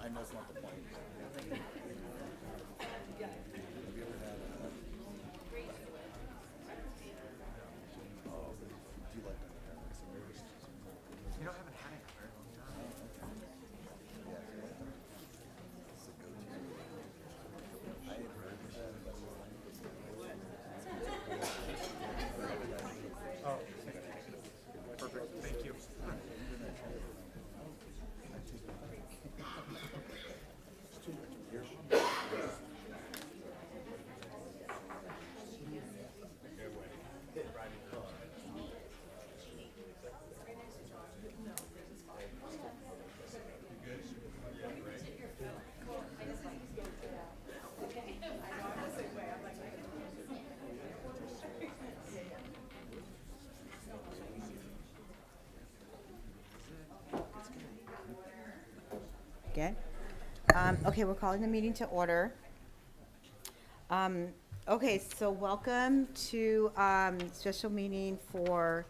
I know it's not the point. Again. Okay, we're calling the meeting to order. Okay, so welcome to special meeting for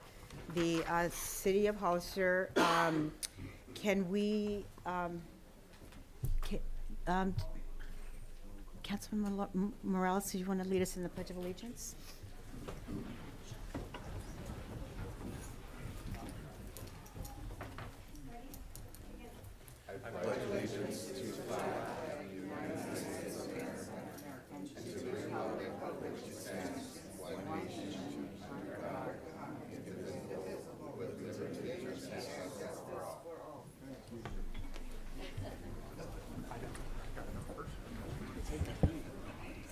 the City of Hollister. Can we, Councilman Morales, do you want to lead us in the Pledge of Allegiance?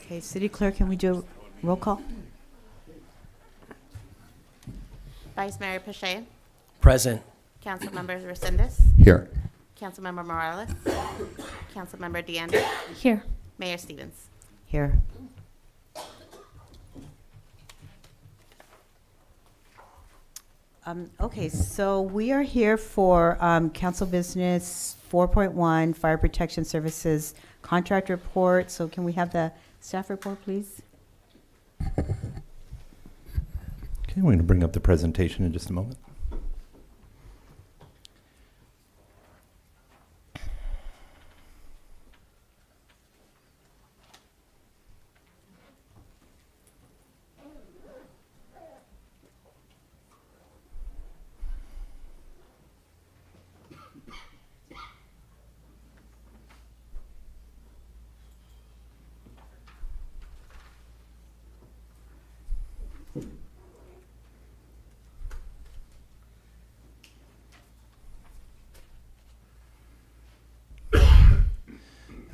Okay, City Clerk, can we do a roll call? Vice Mayor Pache, Present. Councilmember Resendez, Here. Councilmember Morales, Councilmember DeAndre, Here. Mayor Stevens. Here. Okay, so we are here for Council Business 4.1 Fire Protection Services Contract Report. So can we have the staff report, please? Okay, we're going to bring up the presentation in just a moment.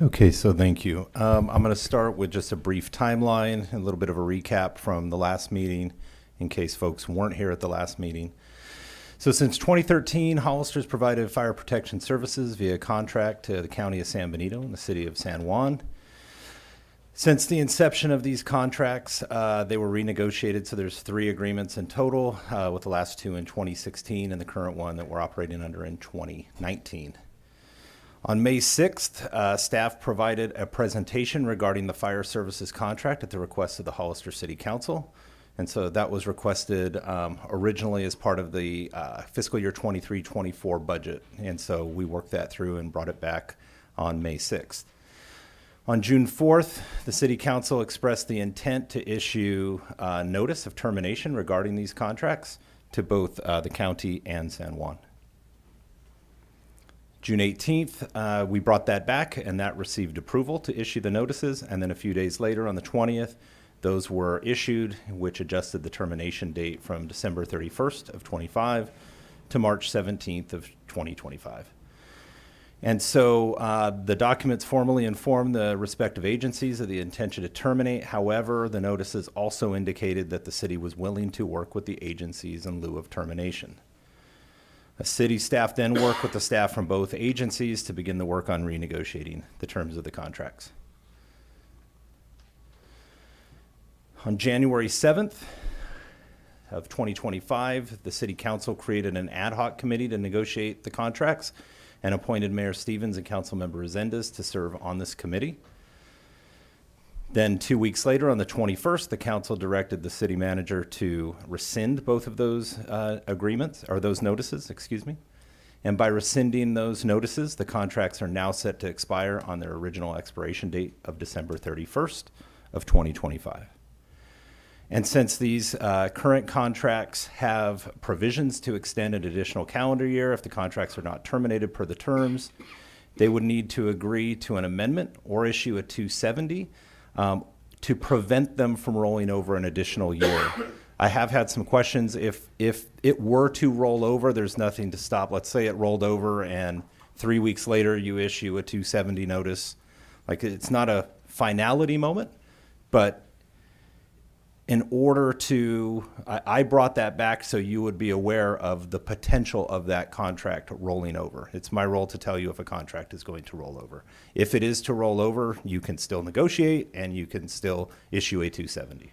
Okay, so thank you. I'm going to start with just a brief timeline, a little bit of a recap from the last meeting in case folks weren't here at the last meeting. So since 2013, Hollister's provided fire protection services via contract to the County of San Benito and the City of San Juan. Since the inception of these contracts, they were renegotiated, so there's 3 agreements in total, with the last 2 in 2016 and the current one that we're operating under in 2019. On May 6th, staff provided a presentation regarding the fire services contract at the request of the Hollister City Council. And so that was requested originally as part of the fiscal year 23-24 budget. And so we worked that through and brought it back on May 6th. On June 4th, the City Council expressed the intent to issue a notice of termination regarding these contracts to both the county and San Juan. June 18th, we brought that back, and that received approval to issue the notices. And then a few days later, on the 20th, those were issued, which adjusted the termination date from December 31st of 25 to March 17th of 2025. And so the documents formally inform the respective agencies of the intention to terminate. However, the notices also indicated that the city was willing to work with the agencies in lieu of termination. A city staff then worked with the staff from both agencies to begin the work on renegotiating the terms of the contracts. On January 7th of 2025, the City Council created an ad hoc committee to negotiate the contracts and appointed Mayor Stevens and Councilmember Resendez to serve on this committee. Then 2 weeks later, on the 21st, the council directed the city manager to rescind both of those agreements, or those notices, excuse me. And by rescinding those notices, the contracts are now set to expire on their original expiration date of December 31st of 2025. And since these current contracts have provisions to extend an additional calendar year if the contracts are not terminated per the terms, they would need to agree to an amendment or issue a 270 to prevent them from rolling over an additional year. I have had some questions. If it were to roll over, there's nothing to stop. Let's say it rolled over and 3 weeks later you issue a 270 notice. Like, it's not a finality moment, but in order to, I brought that back so you would be aware of the potential of that contract rolling over. It's my role to tell you if a contract is going to roll over. If it is to roll over, you can still negotiate and you can still issue a 270.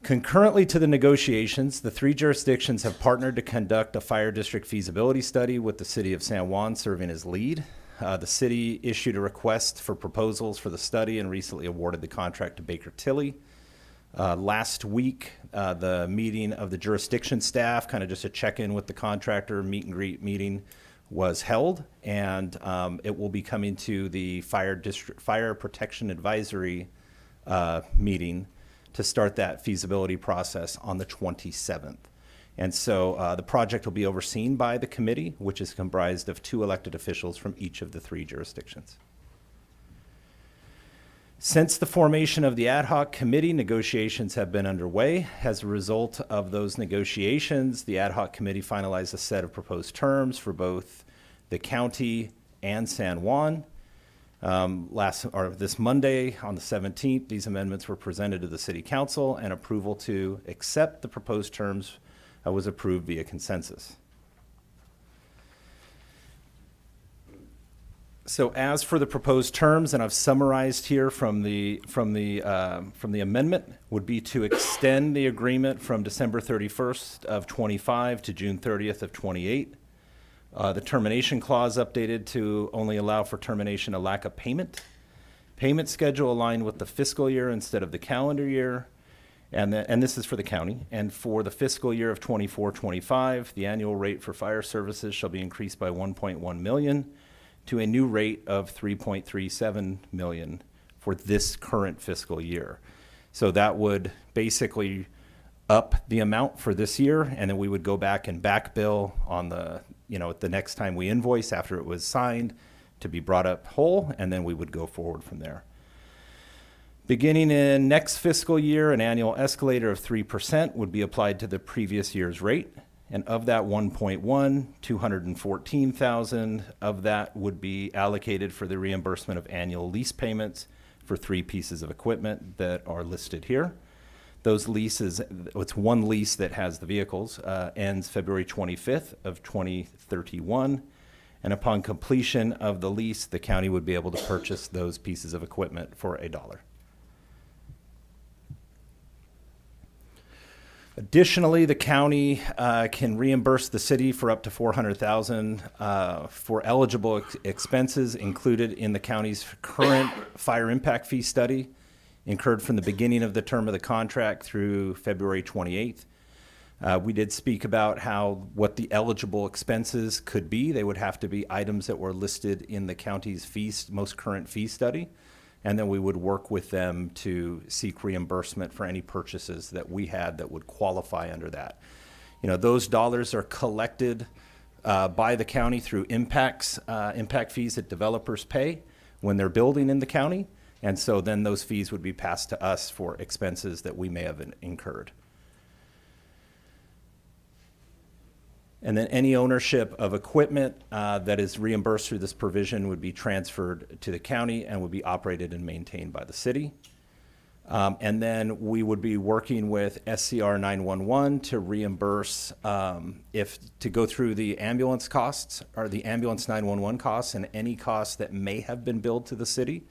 Concurrently to the negotiations, the three jurisdictions have partnered to conduct a fire district feasibility study with the city of San Juan serving as lead. The city issued a request for proposals for the study and recently awarded the contract to Baker Tilly. Last week, the meeting of the jurisdiction staff, kind of just a check-in with the contractor, meet and greet meeting, was held, and it will be coming to the fire protection advisory meeting to start that feasibility process on the 27th. And so the project will be overseen by the committee, which is comprised of 2 elected officials from each of the 3 jurisdictions. Since the formation of the ad hoc committee, negotiations have been underway. As a result of those negotiations, the ad hoc committee finalized a set of proposed terms for both the county and San Juan. This Monday, on the 17th, these amendments were presented to the City Council, and approval to accept the proposed terms was approved via consensus. So as for the proposed terms, and I've summarized here from the amendment, would be to extend the agreement from December 31st of 25 to June 30th of 28. The termination clause updated to only allow for termination of lack of payment. Payment schedule aligned with the fiscal year instead of the calendar year. And this is for the county. And for the fiscal year of 24-25, the annual rate for fire services shall be increased by 1.1 million to a new rate of 3.37 million for this current fiscal year. So that would basically up the amount for this year, and then we would go back and back bill on the next time we invoice after it was signed to be brought up whole, and then we would go forward from there. Beginning in next fiscal year, an annual escalator of 3% would be applied to the previous year's rate. And of that 1.1, 214,000 of that would be allocated for the reimbursement of annual lease payments for 3 pieces of equipment that are listed here. Those leases, it's one lease that has the vehicles, ends February 25th of 2031. And upon completion of the lease, the county would be able to purchase those pieces of equipment for $1. Additionally, the county can reimburse the city for up to $400,000 for eligible expenses included in the county's current fire impact fee study, incurred from the beginning of the term of the contract through February 28th. We did speak about what the eligible expenses could be. They would have to be items that were listed in the county's most current fee study. And then we would work with them to seek reimbursement for any purchases that we had that would qualify under that. Those dollars are collected by the county through impact fees that developers pay when they're building in the county. And so then those fees would be passed to us for expenses that we may have incurred. And then any ownership of equipment that is reimbursed through this provision would be transferred to the county and would be operated and maintained by the city. And then we would be working with SCR 911 to reimburse to go through the ambulance costs or the ambulance 911 costs and any costs that may have been billed to the city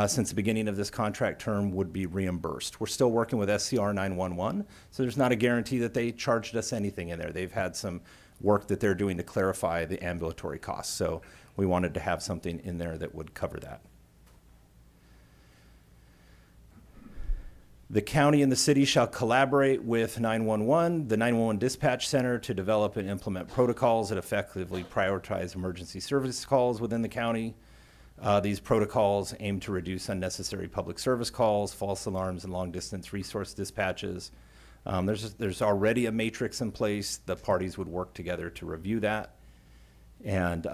since the beginning of this contract term would be reimbursed. We're still working with SCR 911, so there's not a guarantee that they charged us anything in there. They've had some work that they're doing to clarify the ambulatory costs, so we wanted to have something in there that would cover that. The county and the city shall collaborate with 911, the 911 dispatch center, to develop and implement protocols that effectively prioritize emergency service calls within the county. These protocols aim to reduce unnecessary public service calls, false alarms, and long-distance resource dispatches. There's already a matrix in place. The parties would work together to review that. And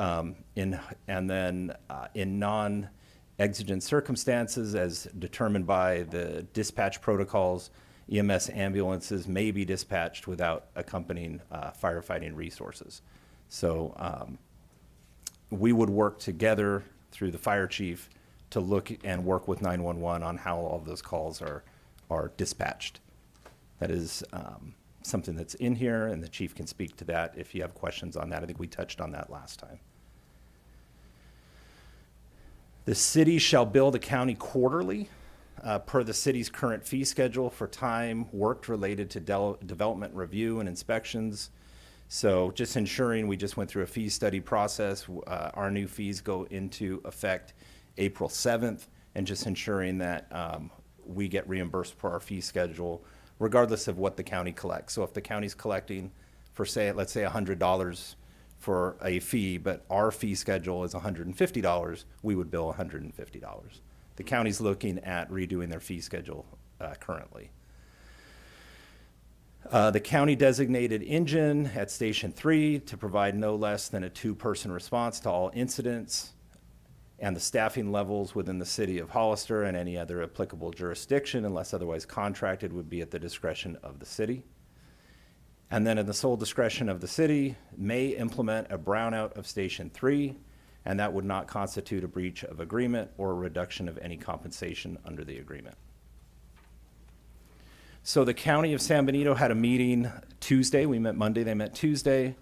then in non-exigent circumstances, as determined by the dispatch protocols, EMS ambulances may be dispatched without accompanying firefighting resources. So we would work together through the fire chief to look and work with 911 on how all of those calls are dispatched. That is something that's in here, and the chief can speak to that if you have questions on that. I think we touched on that last time. The city shall bill the county quarterly per the city's current fee schedule for time worked related to development review and inspections. So just ensuring, we just went through a fee study process. Our new fees go into effect April 7th, and just ensuring that we get reimbursed per our fee schedule, regardless of what the county collects. So if the county's collecting for, let's say $100 for a fee, but our fee schedule is $150, we would bill $150. The county's looking at redoing their fee schedule currently. The county designated engine at Station 3 to provide no less than a 2-person response to all incidents, and the staffing levels within the city of Hollister and any other applicable jurisdiction, unless otherwise contracted, would be at the discretion of the city. And then in the sole discretion of the city, may implement a brownout of Station 3, and that would not constitute a breach of agreement or a reduction of any compensation under the agreement. So the county of San Benito had a meeting Tuesday. We met Monday, they met Tuesday,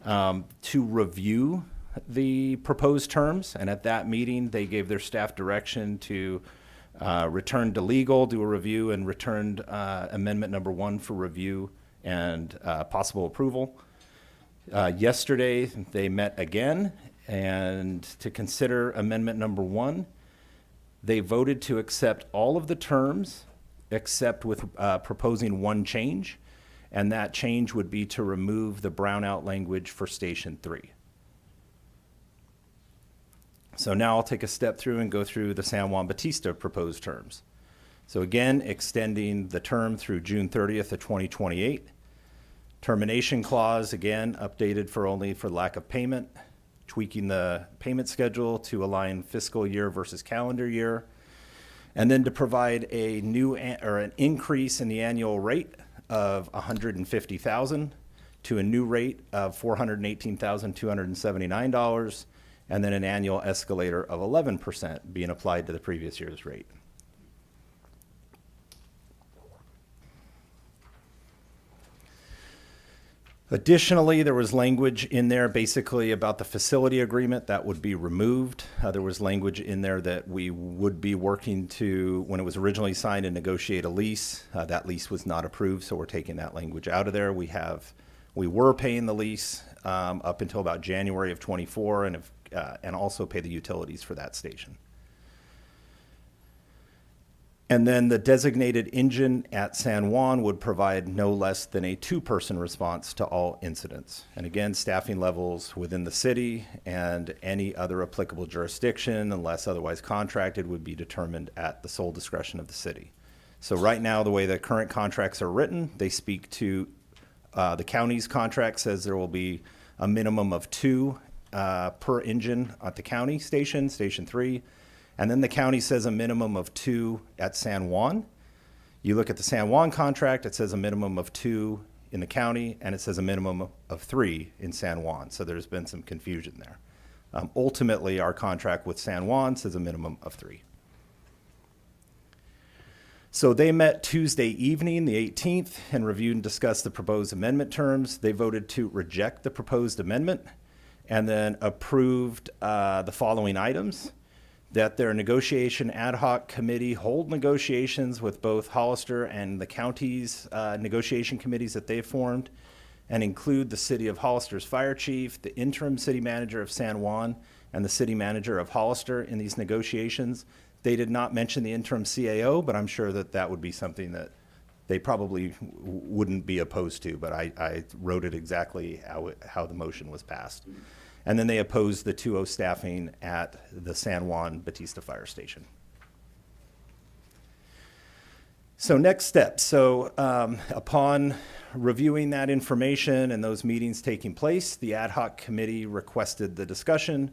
to review the proposed terms. And at that meeting, they gave their staff direction to return to legal, do a review, and returned amendment number 1 for review and possible approval. Yesterday, they met again, and to consider amendment number 1, they voted to accept all of the terms except with proposing one change, and that change would be to remove the brownout language for Station 3. So now I'll take a step through and go through the San Juan Bautista proposed terms. So again, extending the term through June 30th of 2028. Termination clause, again, updated for only for lack of payment, tweaking the payment schedule to align fiscal year versus calendar year, and then to provide a new an increase in the annual rate of $150,000 to a new rate of $418,279, and then an annual escalator of 11% being applied to the previous year's rate. Additionally, there was language in there basically about the facility agreement that would be removed. There was language in there that we would be working to, when it was originally signed, and negotiate a lease. That lease was not approved, so we're taking that language out of there. We were paying the lease up until about January of 24, and also pay the utilities for that station. And then the designated engine at San Juan would provide no less than a 2-person response to all incidents. And again, staffing levels within the city and any other applicable jurisdiction, unless otherwise contracted, would be determined at the sole discretion of the city. So right now, the way the current contracts are written, they speak to the county's contract says there will be a minimum of 2 per engine at the county station, Station 3. And then the county says a minimum of 2 at San Juan. You look at the San Juan contract, it says a minimum of 2 in the county, and it says a minimum of 3 in San Juan. So there's been some confusion there. Ultimately, our contract with San Juan says a minimum of 3. So they met Tuesday evening, the 18th, and reviewed and discussed the proposed amendment terms. They voted to reject the proposed amendment and then approved the following items: that their negotiation ad hoc committee hold negotiations with both Hollister and the county's negotiation committees that they formed, and include the city of Hollister's fire chief, the interim city manager of San Juan, and the city manager of Hollister in these negotiations. They did not mention the interim CAO, but I'm sure that that would be something that they probably wouldn't be opposed to, but I wrote it exactly how the motion was passed. And then they opposed the 2-0 staffing at the San Juan Batista Fire Station. So next steps. So upon reviewing that information and those meetings taking place, the ad hoc committee requested the discussion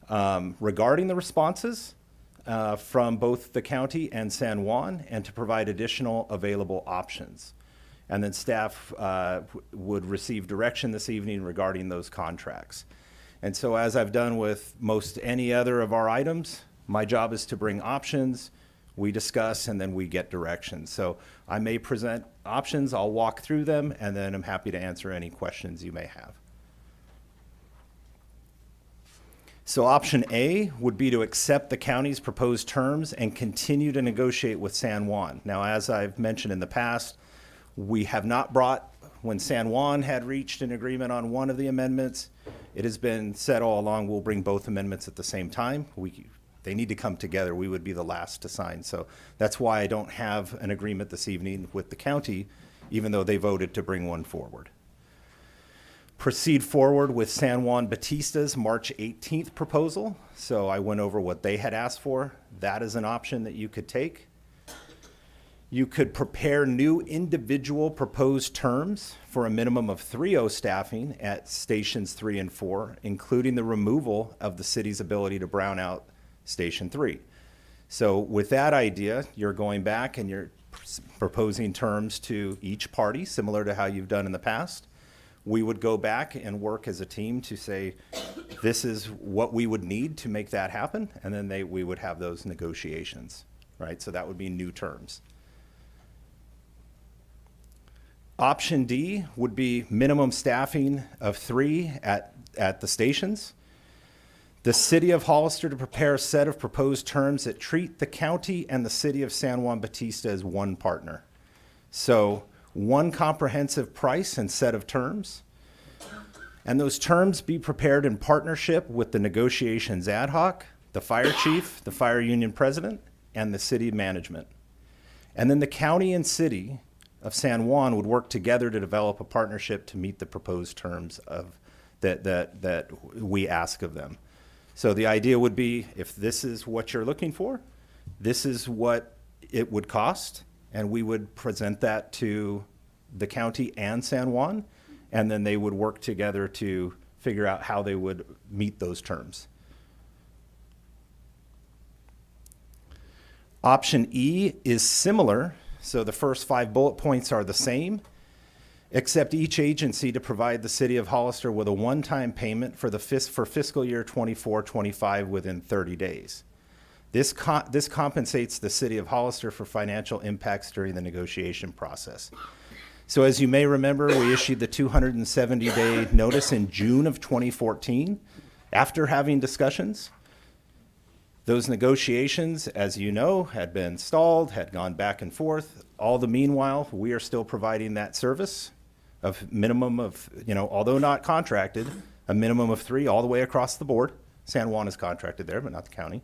regarding the responses from both the county and San Juan, and to provide additional available options. And then staff would receive direction this evening regarding those contracts. And so, as I've done with most any other of our items, my job is to bring options, we discuss, and then we get directions. So I may present options, I'll walk through them, and then I'm happy to answer any questions you may have. So option A would be to accept the county's proposed terms and continue to negotiate with San Juan. Now, as I've mentioned in the past, we have not brought, when San Juan had reached an agreement on one of the amendments, it has been said all along, we'll bring both amendments at the same time. They need to come together. We would be the last to sign. So that's why I don't have an agreement this evening with the county, even though they voted to bring one forward. Proceed forward with San Juan Batista's March 18th proposal. So I went over what they had asked for. That is an option that you could take. You could prepare new individual proposed terms for a minimum of 3-0 staffing at stations 3 and 4, including the removal of the city's ability to brown out Station 3. So with that idea, you're going back and you're proposing terms to each party, similar to how you've done in the past. We would go back and work as a team to say, this is what we would need to make that happen, and then we would have those negotiations, right? So that would be new terms. Option D would be minimum staffing of 3 at the stations. The city of Hollister to prepare a set of proposed terms that treat the county and the city of San Juan Batista as one partner. So one comprehensive price and set of terms. And those terms be prepared in partnership with the negotiations ad hoc, the fire chief, the fire union president, and the city management. And then the county and city of San Juan would work together to develop a partnership to meet the proposed terms of that we ask of them. So the idea would be, if this is what you're looking for, this is what it would cost, and we would present that to the county and San Juan, and then they would work together to figure out how they would meet those terms. Option E is similar. So the first 5 bullet points are the same, except each agency to provide the city of Hollister with a one-time payment for fiscal year 24-25 within 30 days. This compensates the city of Hollister for financial impacts during the negotiation process. So as you may remember, we issued the 270-day notice in June of 2014 after having discussions. Those negotiations, as you know, had been stalled, had gone back and forth. All the meanwhile, we are still providing that service of minimum of, although not contracted, a minimum of 3 all the way across the board. San Juan is contracted there, but not the county.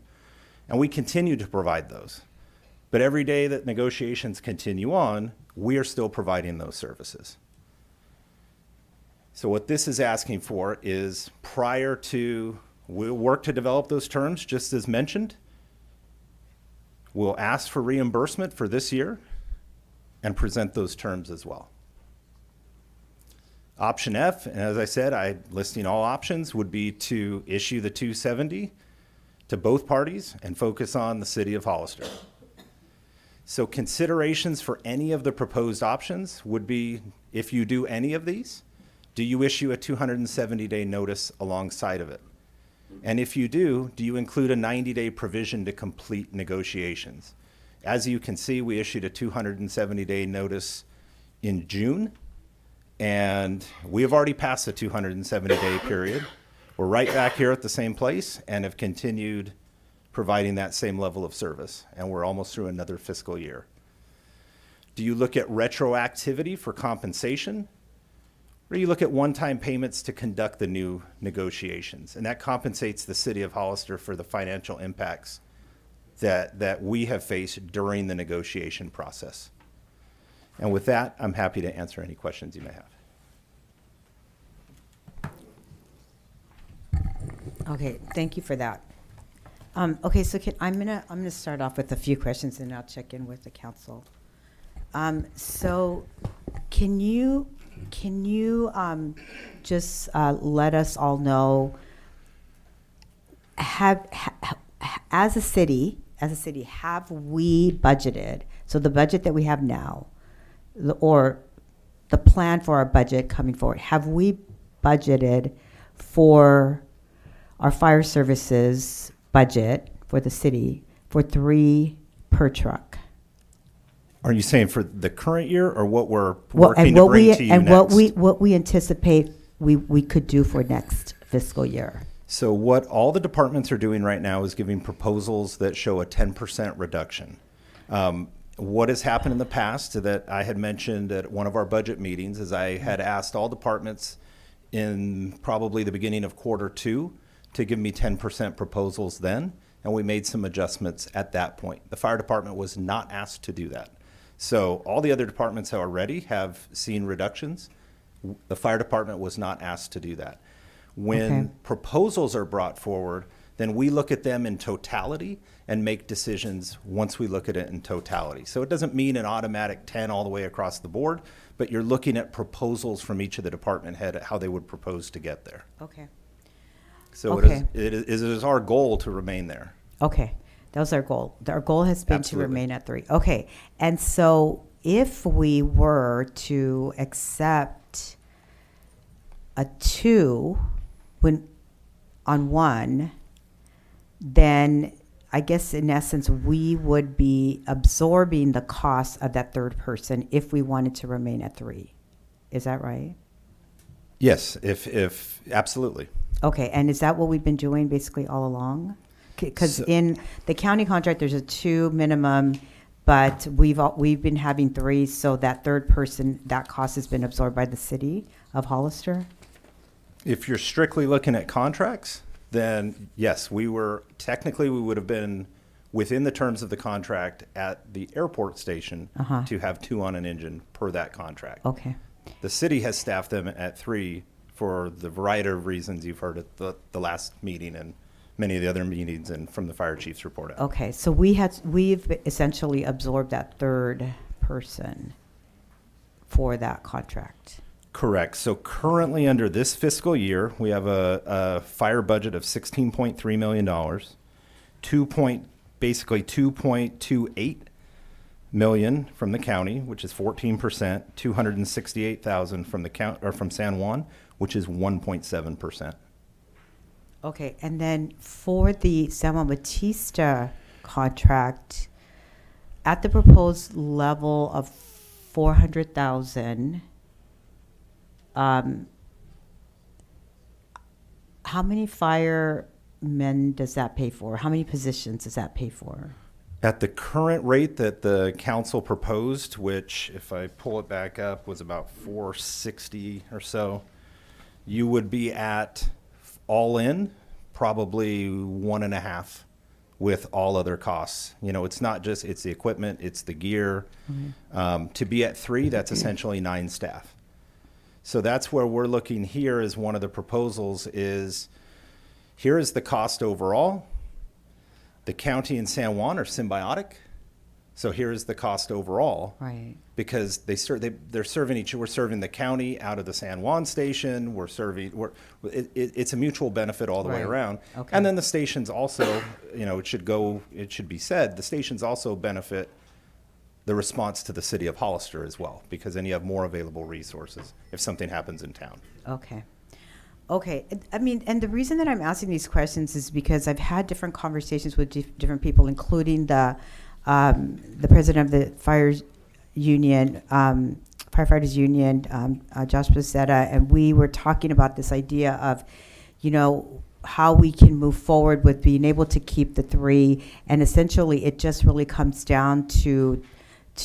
And we continue to provide those. But every day that negotiations continue on, we are still providing those services. So what this is asking for is prior to we'll work to develop those terms, just as mentioned. We'll ask for reimbursement for this year and present those terms as well. Option F, and as I said, listing all options, would be to issue the 270 to both parties and focus on the city of Hollister. So considerations for any of the proposed options would be, if you do any of these, do you issue a 270-day notice alongside of it? And if you do you include a 90-day provision to complete negotiations? As you can see, we issued a 270-day notice in June, and we have already passed the 270-day period. We're right back here at the same place and have continued providing that same level of service, and we're almost through another fiscal year. Do you look at retroactivity for compensation? Or do you look at one-time payments to conduct the new negotiations? And that compensates the city of Hollister for the financial impacts that we have faced during the negotiation process. And with that, I'm happy to answer any questions you may have. Okay, thank you for that. Okay, so I'm gonna start off with a few questions, and I'll check in with the council. So, can you just let us all know, as a city, have we budgeted? So the budget that we have now, or the plan for our budget coming forward, have we budgeted for our fire services budget for the city for 3 per truck? Are you saying for the current year, or what we're Well, working to bring to you and next? what we anticipate we could do for next fiscal year? So what all the departments are doing right now is giving proposals that show a 10% reduction. What has happened in the past that I had mentioned at one of our budget meetings is I had asked all departments in probably the beginning of Q2 to give me 10% proposals then, and we made some adjustments at that point. The fire department was not asked to do that. So all the other departments already have seen reductions. The fire department was not asked to do that. When Okay. proposals are brought forward, then we look at them in totality and make decisions once we look at it in totality. So it doesn't mean an automatic 10 all the way across the board, but you're looking at proposals from each of the department head at how they would propose to get there. Okay. So Okay. it is our goal to remain there. Okay, that was our goal. Our goal has been Absolutely. to remain at 3. Okay, and so if we were to accept a 2 on 1, then I guess in essence we would be absorbing the cost of that 3rd person if we wanted to remain at 3. Is that right? Yes, if absolutely. Okay, and is that what we've been doing basically all along? Because So- in the county contract, there's a 2 minimum, but we've been having 3, so that 3rd person, that cost has been absorbed by the city of Hollister? If you're strictly looking at contracts, then yes, we would have been within the terms of the contract at the airport station Uh-huh. to have 2 on an engine per that contract. Okay, The city has staffed them at 3 for the variety of reasons you've heard at the last meeting and many of the other meetings and from the fire chief's report out. okay, so we've essentially absorbed that 3rd person for that contract. Correct. So currently under this fiscal year, we have a fire budget of $16.3 million, basically 2.28 million from the county, which is 14%, 268,000 from the count or from San Juan, which is 1.7%. Okay, and then for the San Juan Batista contract, at the proposed level of 400,000, how many firemen does that pay for? How many positions does that pay for? At the current rate that the council proposed, which if I pull it back up was about 460 or so, you would be at all in probably 1.5 with all other costs. You know, it's not just, it's the equipment, it's the gear. To be at 3, that's essentially 9 staff. So that's where we're looking here as one of the proposals is, here is the cost overall. The county and San Juan are symbiotic. So here's the cost overall. Right. Because they're serving we're serving the county out of the San Juan station. It's a mutual benefit all the way Right. around. Okay. And then the stations also, it should be said, the stations also benefit the response to the city of Hollister as well, because then you have more available resources if something happens in town. Okay. Okay. I mean, and the reason that I'm asking these questions is because I've had different conversations with different people, including the president of the firefighters union, Josh Placetta, and we were talking about this idea of, how we can move forward with being able to keep the 3, and essentially it just really comes down to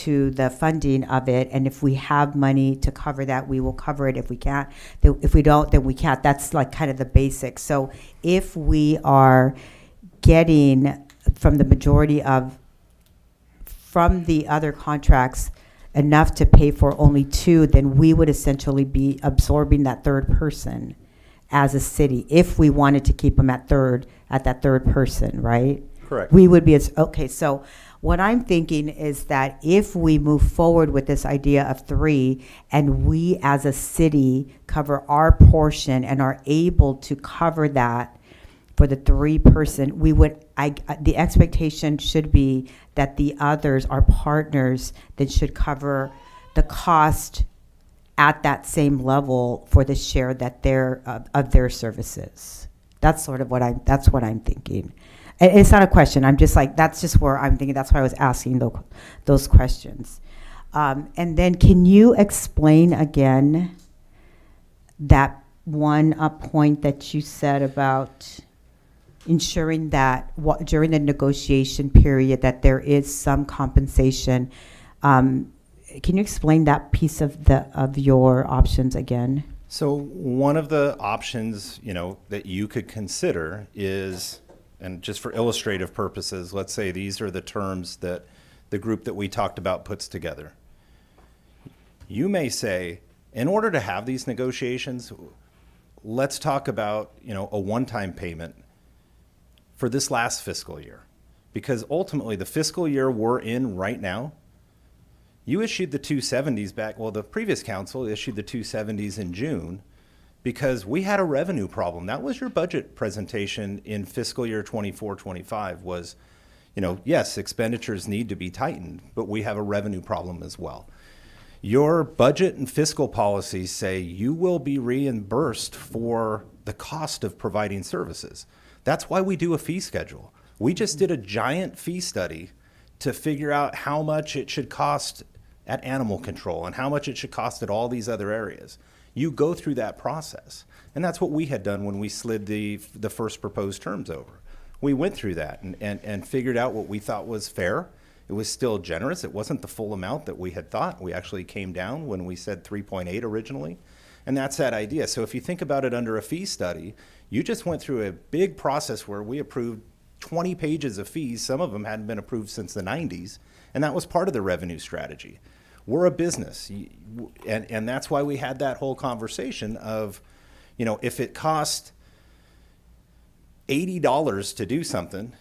the funding of it, and if we have money to cover that, we will cover it. If we can't, if we don't, then we can't. That's like kind of the basics. So if we are getting from the majority from the other contracts enough to pay for only 2, then we would essentially be absorbing that third person as a city if we wanted to keep them at that third person, right? Correct. We would be okay. So what I'm thinking is that if we move forward with this idea of 3 and we as a city cover our portion and are able to cover that for the 3 person, the expectation should be that the others, our partners, then should cover the cost at that same level for the share that of their services. That's sort of what I'm thinking. And it's not a question. I'm just like, that's just where I'm thinking. That's why I was asking those questions. And then can you explain again that one point that you said about ensuring that during the negotiation period that there is some compensation? Can you explain that piece of your options again? So one of the options, that you could consider is, and just for illustrative purposes, let's say these are the terms that the group that we talked about puts together. You may say, in order to have these negotiations, let's talk about, a one-time payment for this last fiscal year. Because ultimately the fiscal year we're in right now, you issued the 270s back, the previous council issued the 270s in June because we had a revenue problem. That was your budget presentation in fiscal year 24-25 was, yes, expenditures need to be tightened, but we have a revenue problem as well. Your budget and fiscal policies say you will be reimbursed for the cost of providing services. That's why we do a fee schedule. We just did a giant fee study to figure out how much it should cost at animal control and how much it should cost at all these other areas. You go through that process. And that's what we had done when we slid the first proposed terms over. We went through that and figured out what we thought was fair. It was still generous. It wasn't the full amount that we had thought. We actually came down when we said 3.8 originally. And that's that idea. So if you think about it under a fee study, you just went through a big process where we approved 20 pages of fees. Some of them hadn't been approved since the 90s. And that was part of the revenue strategy. We're a business. And that's why we had that whole conversation of, if it cost $80 to do something,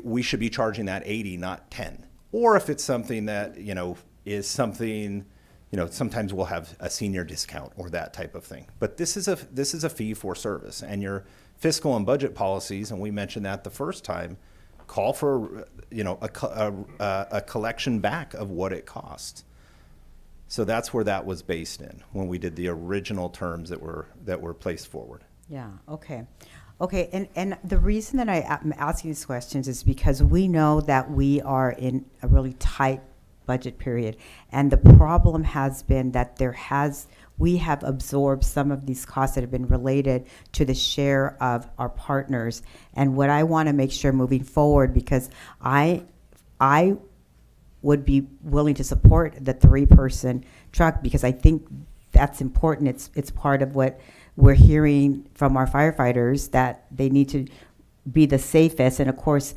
we should be charging that 80, not 10. Or if it's something that, is something, sometimes we'll have a senior discount or that type of thing. But this is a fee for service, and your fiscal and budget policies, and we mentioned that the first time, call for a collection back of what it costs. So that's where that was based in when we did the original terms that were placed forward. Yeah. Okay. And the reason that I'm asking these questions is because we know that we are in a really tight budget period, and the problem has been that we have absorbed some of these costs that have been related to the share of our partners. And what I want to make sure moving forward, because I would be willing to support the 3-person truck because I think that's important. It's part of what we're hearing from our firefighters, that they need to be the safest. And of course,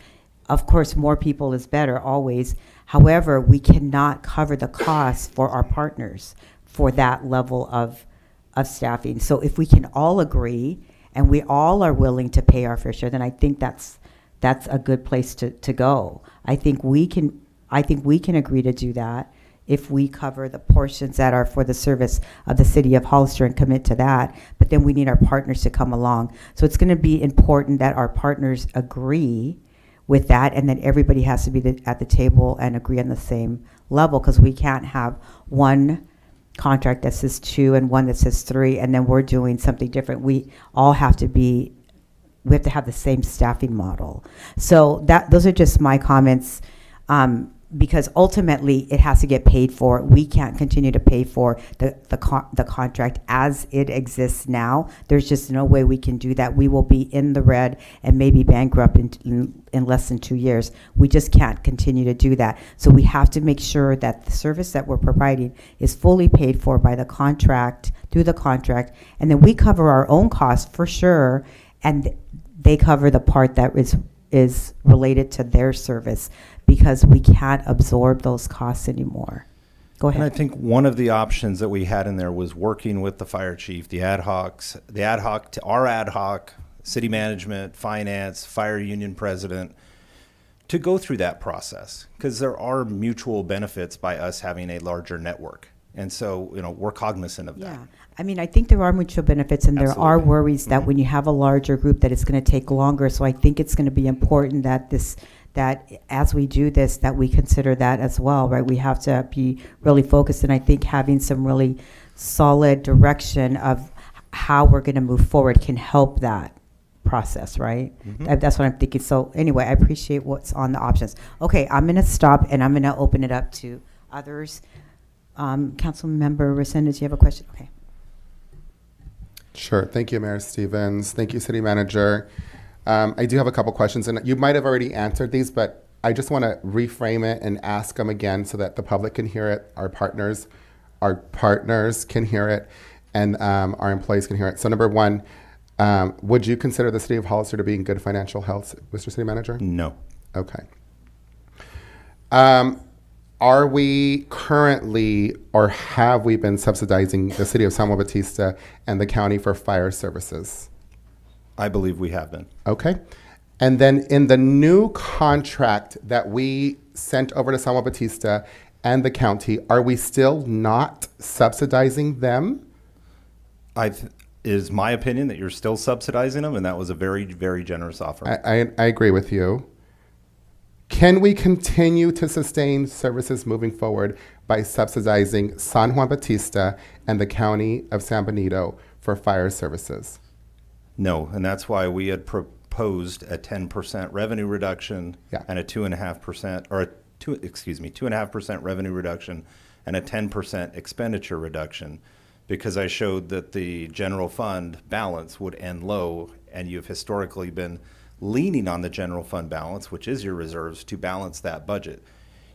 more people is better always. However, we cannot cover the costs for our partners for that level of staffing. So if we can all agree and we all are willing to pay our fair share, then I think that's a good place to go. I think we can agree to do that if we cover the portions that are for the service of the city of Hollister and commit to that. But then we need our partners to come along. So it's going to be important that our partners agree with that, and then everybody has to be at the table and agree on the same level, because we can't have one contract that says 2 and one that says 3, and then we're doing something different. We have to have the same staffing model. So those are just my comments, because ultimately it has to get paid for. We can't continue to pay for the contract as it exists now. There's just no way we can do that. We will be in the red and maybe bankrupt in less than 2 years. We just can't continue to do that. So we have to make sure that the service that we're providing is fully paid for by the contract, through the contract, and then we cover our own costs for sure, and they cover the part that is related to their service, because we can't absorb those costs anymore. Go And I ahead. think one of the options that we had in there was working with the fire chief, our ad hoc, city management, finance, fire union president, to go through that process, because there are mutual benefits by us having a larger network. And so, we're cognizant of that. Yeah, I mean, I think there are mutual benefits, and there are Absolutely. worries that when you have a larger group, that it's going to take longer. So I think it's going to be important that as we do this, that we consider that as well, right? We have to be really focused, and I think having some really solid direction of how we're going to move forward can help that process, right? That's what I'm thinking. So anyway, I appreciate what's on the options. Okay, I'm going to stop, and I'm going to open it up to others. Councilmember Resendez, you have a question? Okay. Sure. Thank you, Mayor Stevens. Thank you, City Manager. I do have a couple questions, and you might have already answered these, but I just want to reframe it and ask them again so that the public can hear it, our partners can hear it, and our employees can hear it. So number one, would you consider the City of Hollister to be in good financial health, Mr. City Manager? No. Okay. Are we currently, or have we been subsidizing the City of San Juan Bautista and the county for fire services? I believe we have been. Okay. And then in the new contract that we sent over to San Juan Bautista and the county, are we still not subsidizing them? Is my opinion that you're still subsidizing them, and that was a very, very generous offer. I agree with you. Can we continue to sustain services moving forward by subsidizing San Juan Bautista and the county of San Benito for fire services? No, and that's why we had proposed a 10% revenue reduction and a 2.5%, or 2.5% revenue reduction and a 10% expenditure reduction, because I showed that the general fund balance would end low, and you've historically been leaning on the general fund balance, which is your reserves, to balance that budget.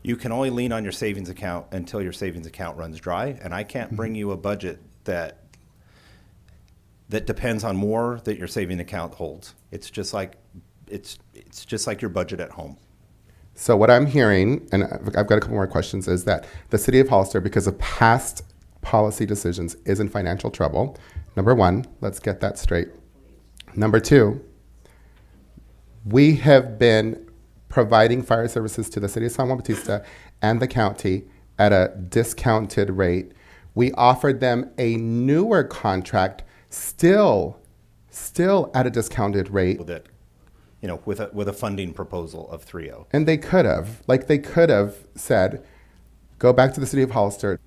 You can only lean on your savings account until your savings account runs dry, and I can't bring you a budget that depends on more that your saving account holds. It's just like your budget at home. So what I'm hearing, and I've got a couple more questions, is that the City of Hollister, because of past policy decisions, is in financial trouble. Number one, let's get that straight. Number two, we have been providing fire services to the City of San Juan Bautista and the county at a discounted rate. We offered them a newer contract, still at a discounted rate. With it, with a funding proposal of 3.0. And they could have said, go back to the City of Hollister,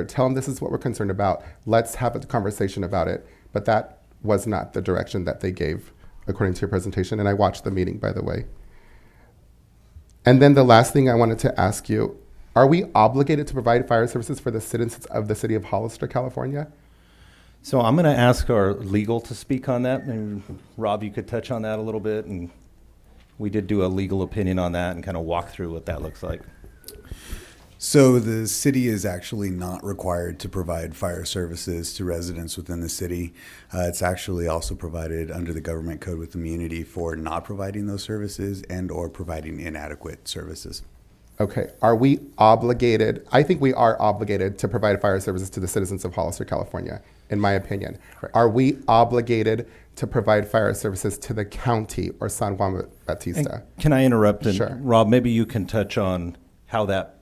tell them this is what we're concerned about. Let's have a conversation about it. But that was not the direction that they gave, according to your presentation. And I watched the meeting, by the way. And then the last thing I wanted to ask you, are we obligated to provide fire services for the citizens of the City of Hollister, California? So I'm going to ask our legal to speak on that. Maybe Rob, you could touch on that a little bit. And we did do a legal opinion on that and kind of walk through what that looks like. So the city is actually not required to provide fire services to residents within the city. It's actually also provided under the government code with immunity for not providing those services and or providing inadequate services. Okay, are we obligated? I think we are obligated to provide fire services to the citizens of Hollister, California, in my opinion. Correct. Are we obligated to provide fire services to the county or San Juan Bautista? And can I interrupt? And Sure. Rob, maybe you can touch on how that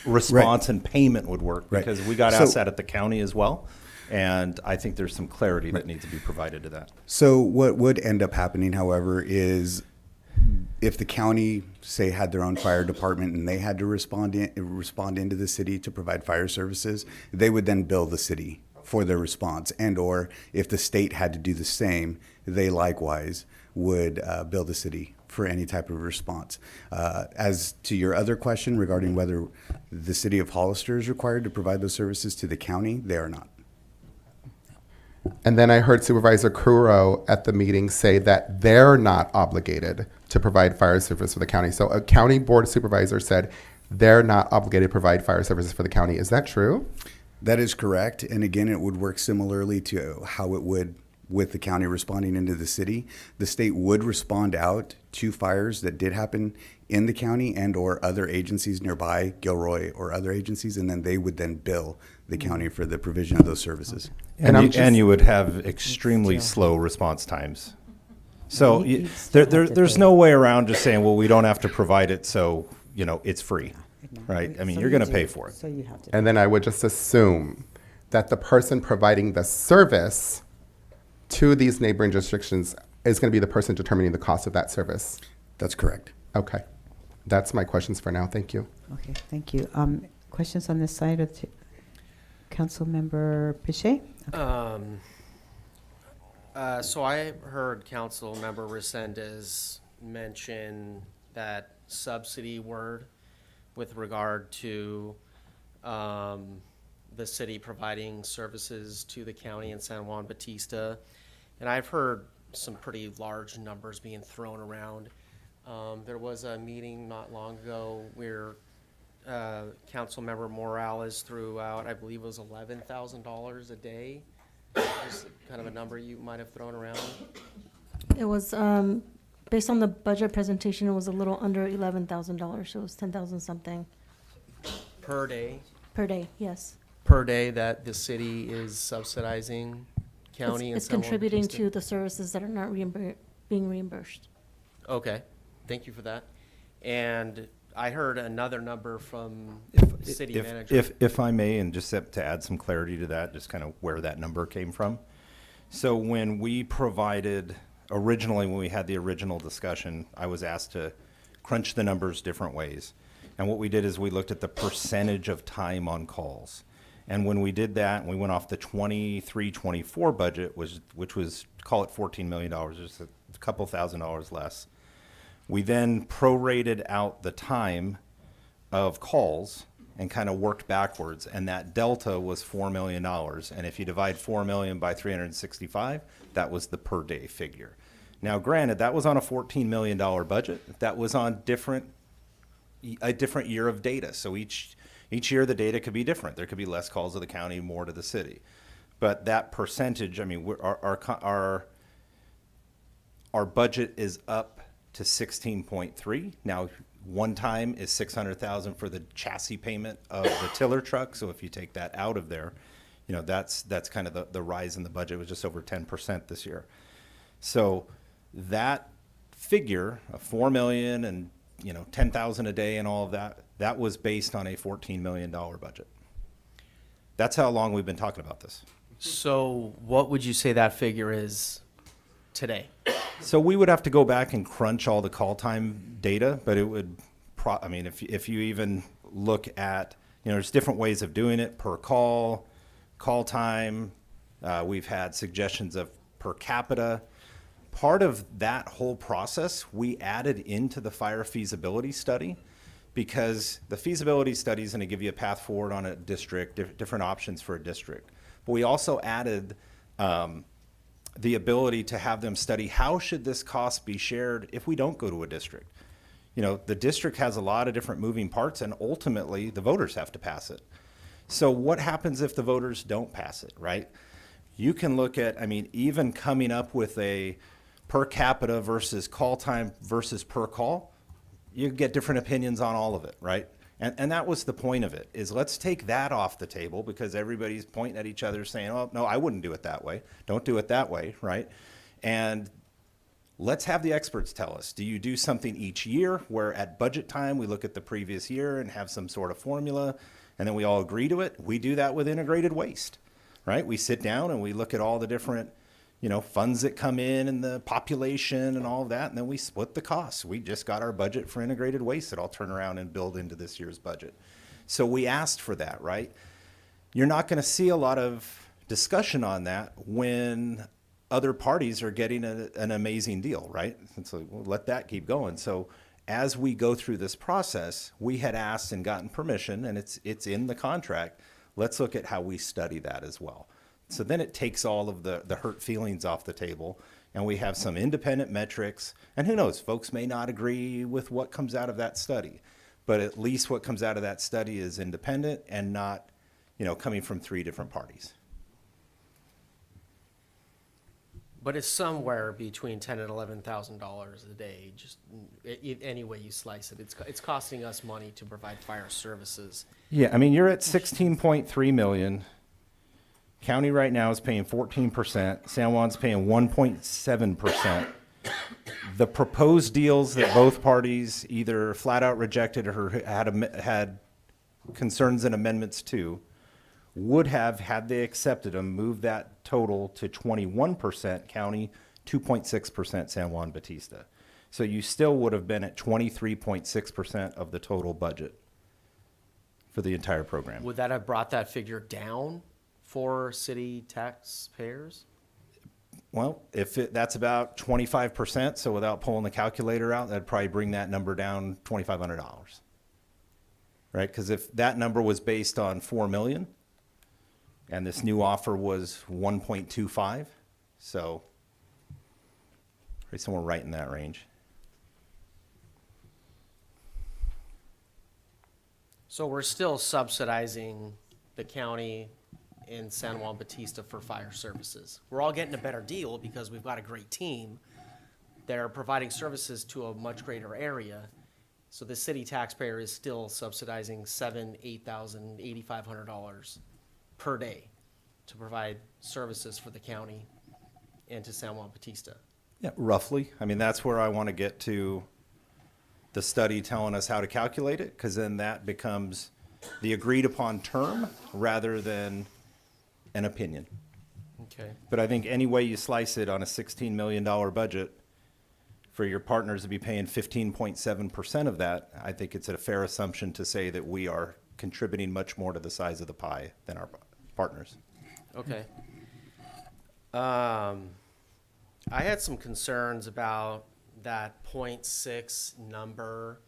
response and payment would work, Right. because we got So- asked that at the county as well. And I think there's some clarity that needs to be provided to that. So what would end up happening, however, is if the county, say, had their own fire department and they had to respond into the city to provide fire services, they would then bill the city for their response. And or if the state had to do the same, they likewise would bill the city for any type of response. As to your other question regarding whether the city of Hollister is required to provide those services to the county, they are not. And then I heard Supervisor Kuro at the meeting say that they're not obligated to provide fire service for the county. So a county board supervisor said they're not obligated to provide fire services for the county. Is that true? That is correct. And again, it would work similarly to how it would with the county responding into the city. The state would respond out to fires that did happen in the county and or other agencies nearby, Gilroy or other agencies, and then they would then bill the county for the provision of those services. And you would have extremely slow response times. So there's no way around just saying, well, we don't have to provide it, so, it's free, right? I mean, you're going to pay for it. So you have to. And then I would just assume that the person providing the service to these neighboring jurisdictions is going to be the person determining the cost of that service. That's correct. Okay. That's my questions for now. Thank you. Okay, thank you. Questions on this side of Councilmember Pichet? So I heard Councilmember Resendez mention that subsidy word with regard to the city providing services to the county in San Juan Bautista. And I've heard some pretty large numbers being thrown around. There was a meeting not long ago where Councilmember Morales threw out, I believe it was $11,000 a day. Just kind of a number you might have thrown around. It was, based on the budget presentation, it was a little under $11,000, so it was 10,000 something Per day, per day, yes. per day that the city is subsidizing county and It's San Juan contributing Bautista? to the services that are not being reimbursed. Okay, thank you for that. And I heard another number from city manager. If I may, and just to add some clarity to that, just kind of where that number came from. So when we provided, originally, when we had the original discussion, I was asked to crunch the numbers different ways. And what we did is we looked at the percentage of time on calls. And when we did that, we went off the 23-24 budget, which was, call it $14 million, just a couple $1,000 less. We then prorated out the time of calls and kind of worked backwards, and that delta was $4 million. And if you divide 4 million by 365, that was the per day figure. Now, granted, that was on a $14 million budget. That was on a different year of data. So each year the data could be different. There could be less calls to the county, more to the city. But that percentage, I mean, our budget is up to 16.3. Now, one time is 600,000 for the chassis payment of the tiller truck. So if you take that out of there, that's kind of the rise in the budget. It was just over 10% this year. So that figure of 4 million and 10,000 a day and all of that, that was based on a $14 million budget. That's how long we've been talking about this. So what would you say that figure is today? So we would have to go back and crunch all the call time data, but it would, if you even look at, there's different ways of doing it per call time. We've had suggestions of per capita. Part of that whole process, we added into the fire feasibility study because the feasibility study is going to give you a path forward on a district, different options for a district. But we also added the ability to have them study how should this cost be shared if we don't go to a district. The district has a lot of different moving parts, and ultimately the voters have to pass it. So what happens if the voters don't pass it, right? You can look at, even coming up with a per capita versus call time versus per call, you get different opinions on all of it, right? And that was the point of it, is let's take that off the table because everybody's pointing at each other saying, oh, no, I wouldn't do it that way. Don't do it that way, right? And let's have the experts tell us, do you do something each year where at budget time we look at the previous year and have some sort of formula and then we all agree to it? We do that with integrated waste, right? We sit down and we look at all the different funds that come in and the population and all of that, and then we split the costs. We just got our budget for integrated waste that I'll turn around and build into this year's budget. So we asked for that, right? You're not going to see a lot of discussion on that when other parties are getting an amazing deal, right? And so we'll let that keep going. So as we go through this process, we had asked and gotten permission, and it's in the contract. Let's look at how we study that as well. So then it takes all of the hurt feelings off the table, and we have some independent metrics. And who knows, folks may not agree with what comes out of that study, but at least what comes out of that study is independent and not, coming from 3 different parties. But it's somewhere between $10,000 and $11,000 a day, just any way you slice it. It's costing us money to provide fire services. Yeah, I mean, you're at 16.3 million. County right now is paying 14%. San Juan's paying 1.7%. The proposed deals that both parties either flat out rejected or had concerns and amendments to would have, had they accepted them, moved that total to 21% county, 2.6% San Juan Bautista. So you still would have been at 23.6% of the total budget for the entire program. Would that have brought that figure down for city taxpayers? Well, that's about 25%, so without pulling the calculator out, that'd probably bring that number down $2,500, right? Because if that number was based on 4 million, and this new offer was 1.25, so somewhere right in that range. So we're still subsidizing the county in San Juan Bautista for fire services. We're all getting a better deal because we've got a great team. They're providing services to a much greater area. So the city taxpayer is still subsidizing $7,000, $8,000, $8,500 per day to provide services for the county and to San Juan Bautista. Yeah, roughly. I mean, that's where I want to get to the study telling us how to calculate it, because then that becomes the agreed upon term rather than an opinion. Okay. But I think any way you slice it on a $16 million budget, for your partners to be paying 15.7% of that, I think it's a fair assumption to say that we are contributing much more to the size of the pie than our partners. Okay. I had some concerns about that 0.6 number,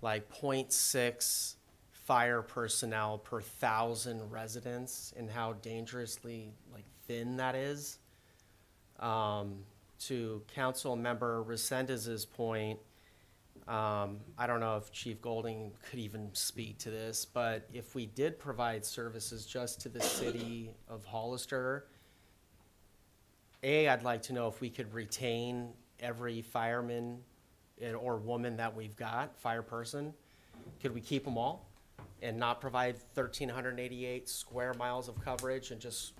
like 0.6 fire personnel per 1,000 residents, and how dangerously thin that is. To Council Member Resendez's point, I don't know if Chief Golding could even speak to this, but if we did provide services just to the city of Hollister, I'd like to know if we could retain every fireman or woman that we've got, fire person. Could we keep them all and not provide 1,388 square miles of coverage and just,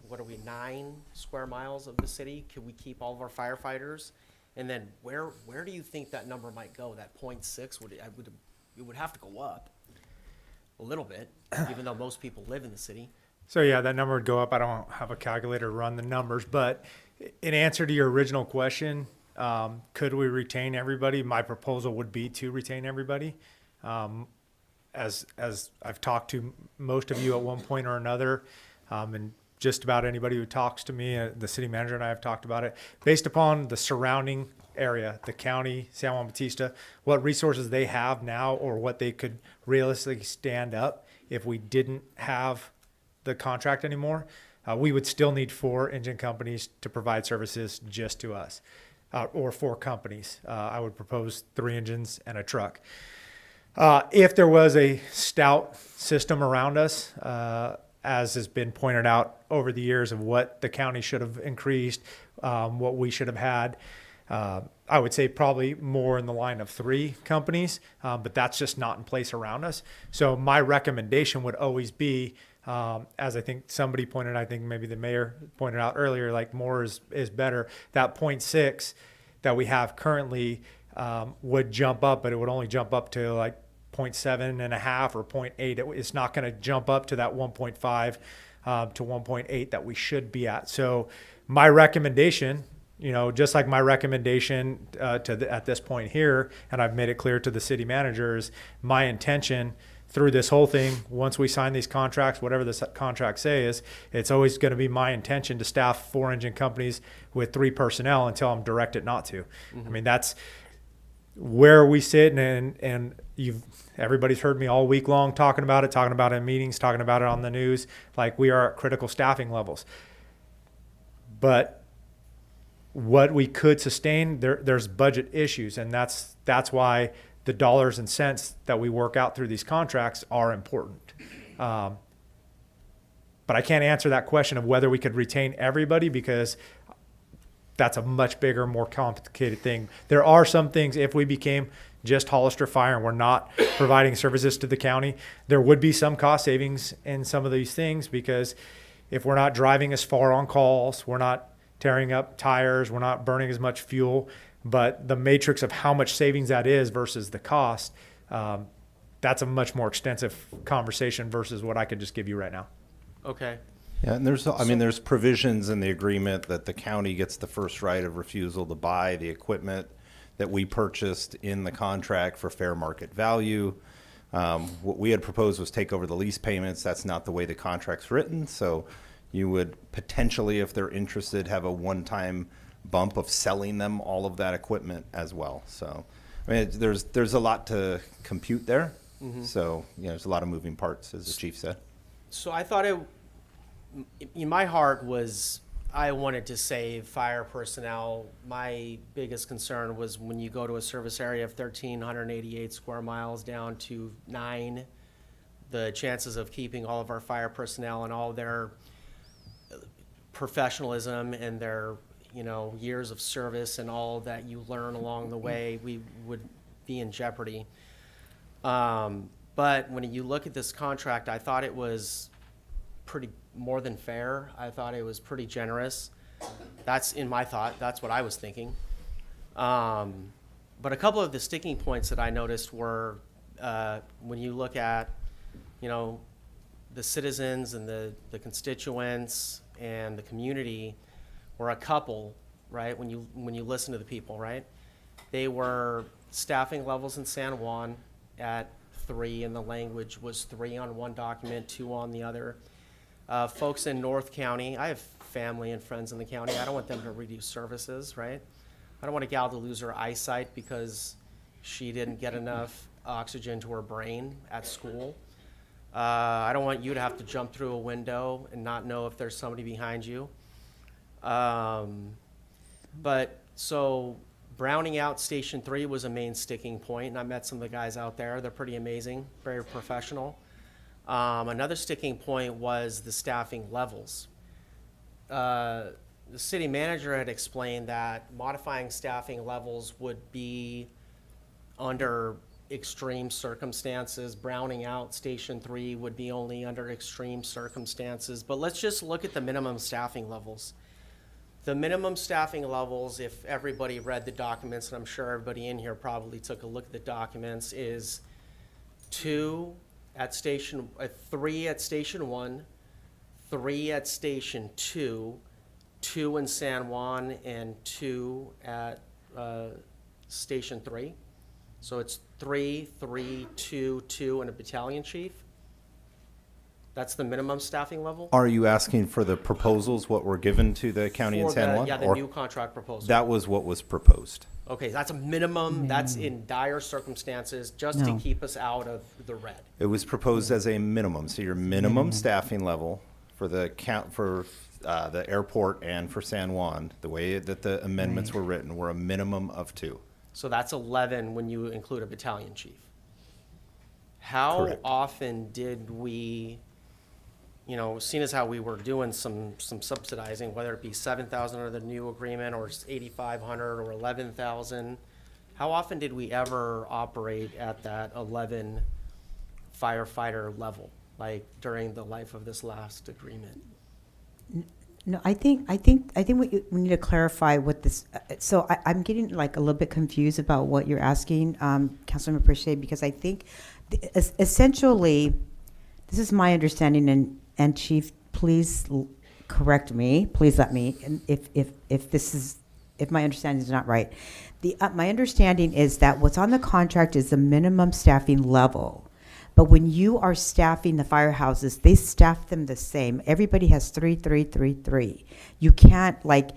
9 square miles of the city? Could we keep all of our firefighters? And then where do you think that number might go? That 0.6 it would have to go up a little bit, even though most people live in the city. So yeah, that number would go up. I don't have a calculator to run the numbers, but in answer to your original question, could we retain everybody? My proposal would be to retain everybody. As I've talked to most of you at one point or another, and just about anybody who talks to me, the city manager and I have talked about it, based upon the surrounding area, the county, San Juan Bautista, what resources they have now or what they could realistically stand up if we didn't have the contract anymore, we would still need 4 engine companies to provide services just to us, or 4 companies. I would propose 3 engines and a truck. If there was a stout system around us, as has been pointed out over the years of what the county should have increased, what we should have had, I would say probably more in the line of 3 companies, but that's just not in place around us. So my recommendation would always be, as I think somebody pointed, I think maybe the mayor pointed out earlier, more is better. That 0.6 that we have currently would jump up, but it would only jump up to 0.7.5 or 0.8. It's not going to jump up to that 1.5 to 1.8 that we should be at. So my recommendation, just like my recommendation at this point here, and I've made it clear to the city manager, is my intention through this whole thing, once we sign these contracts, whatever the contracts say is, it's always going to be my intention to staff 4 engine companies with 3 personnel until I'm directed not to. I mean, that's where we sit, and everybody's heard me all week long talking about it in meetings, talking about it on the news, like we are at critical staffing levels. But what we could sustain, there's budget issues, and that's why the dollars and cents that we work out through these contracts are important. But I can't answer that question of whether we could retain everybody, because that's a much bigger, more complicated thing. There are some things, if we became just Hollister Fire and we're not providing services to the county, there would be some cost savings in some of these things, because if we're not driving as far on calls, we're not tearing up tires, we're not burning as much fuel. But the matrix of how much savings that is versus the cost, that's a much more extensive conversation versus what I could just give you right now. Okay. Yeah, and there's provisions in the agreement that the county gets the first right of refusal to buy the equipment that we purchased in the contract for fair market value. What we had proposed was take over the lease payments. That's not the way the contract's written. So you would potentially, if they're interested, have a one-time bump of selling them all of that equipment as well. So, I mean, there's a lot to compute there. So, there's a lot of moving parts, as the chief said. So I thought in my heart was, I wanted to save fire personnel. My biggest concern was when you go to a service area of 1,388 square miles down to 9, the chances of keeping all of our fire personnel and all their professionalism and their years of service and all that you learn along the way, we would be in jeopardy. But when you look at this contract, I thought it was pretty more than fair. I thought it was pretty generous. That's in my thought. That's what I was thinking. But a couple of the sticking points that I noticed were when you look at, the citizens and the constituents and the community were a couple, right? When you listen to the people, right? They were staffing levels in San Juan at 3, and the language was 3 on one document, 2 on the other. Folks in North County, I have family and friends in the county. I don't want them to reduce services, right? I don't want a gal to lose her eyesight because she didn't get enough oxygen to her brain at school. I don't want you to have to jump through a window and not know if there's somebody behind you. But so browning out Station 3 was a main sticking point, and I met some of the guys out there. They're pretty amazing, very professional. Another sticking point was the staffing levels. The city manager had explained that modifying staffing levels would be under extreme circumstances. Browning out Station 3 would be only under extreme circumstances. But let's just look at the minimum staffing levels. The minimum staffing levels, if everybody read the documents, and I'm sure everybody in here probably took a look at the documents, is 3 at Station 1, 3 at Station 2, 2 in San Juan, and 2 at Station 3. So it's 3, 3, 2, 2, and a battalion chief. That's the minimum staffing level? Are you asking for the proposals, what were given to the county in San Juan? Yeah, the or new contract proposal. that was what was proposed. Okay, that's a minimum. That's in dire circumstances, just to No. keep us out of the red. It was proposed as a minimum. So your minimum staffing level for the the airport and for San Juan, the way that the amendments were written, were a minimum of 2. So that's 11 when you include a battalion chief. How Correct. often did we, seeing as how we were doing some subsidizing, whether it be 7,000 under the new agreement or 8,500 or 11,000, how often did we ever operate at that 11 firefighter level, like during the life of this last agreement? No, I think we need to clarify what this. So I'm getting like a little bit confused about what you're asking, Councilmember Perche, because I think essentially, this is my understanding, and Chief, please correct me, please let me, and if my understanding is not right. My understanding is that what's on the contract is the minimum staffing level. But when you are staffing the firehouses, they staff them the same. Everybody has 3, 3, 3, 3. You can't, like,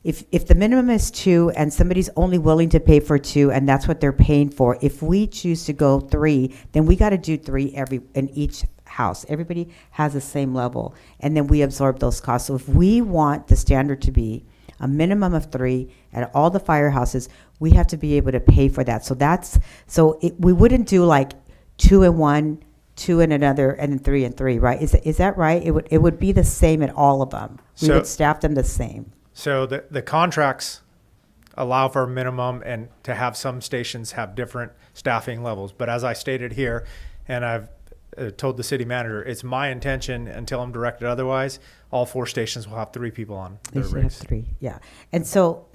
if the minimum is 2 and somebody's only willing to pay for 2 and that's what they're paying for, if we choose to go 3, then we got to do 3 in each house. Everybody has the same level, and then we absorb those costs. So if we want the standard to be a minimum of 3 at all the firehouses, we have to be able to pay for that. So we wouldn't do like 2 in one, 2 in another, and then 3 and 3, right? Is that right? It would be the same at all of them. We would staff them the same. So the contracts allow for a minimum and to have some stations have different staffing levels. But as I stated here, and I've told the city manager, it's my intention until I'm directed otherwise, all 4 stations will have 3 people on They their should have rigs. 3, yeah. And so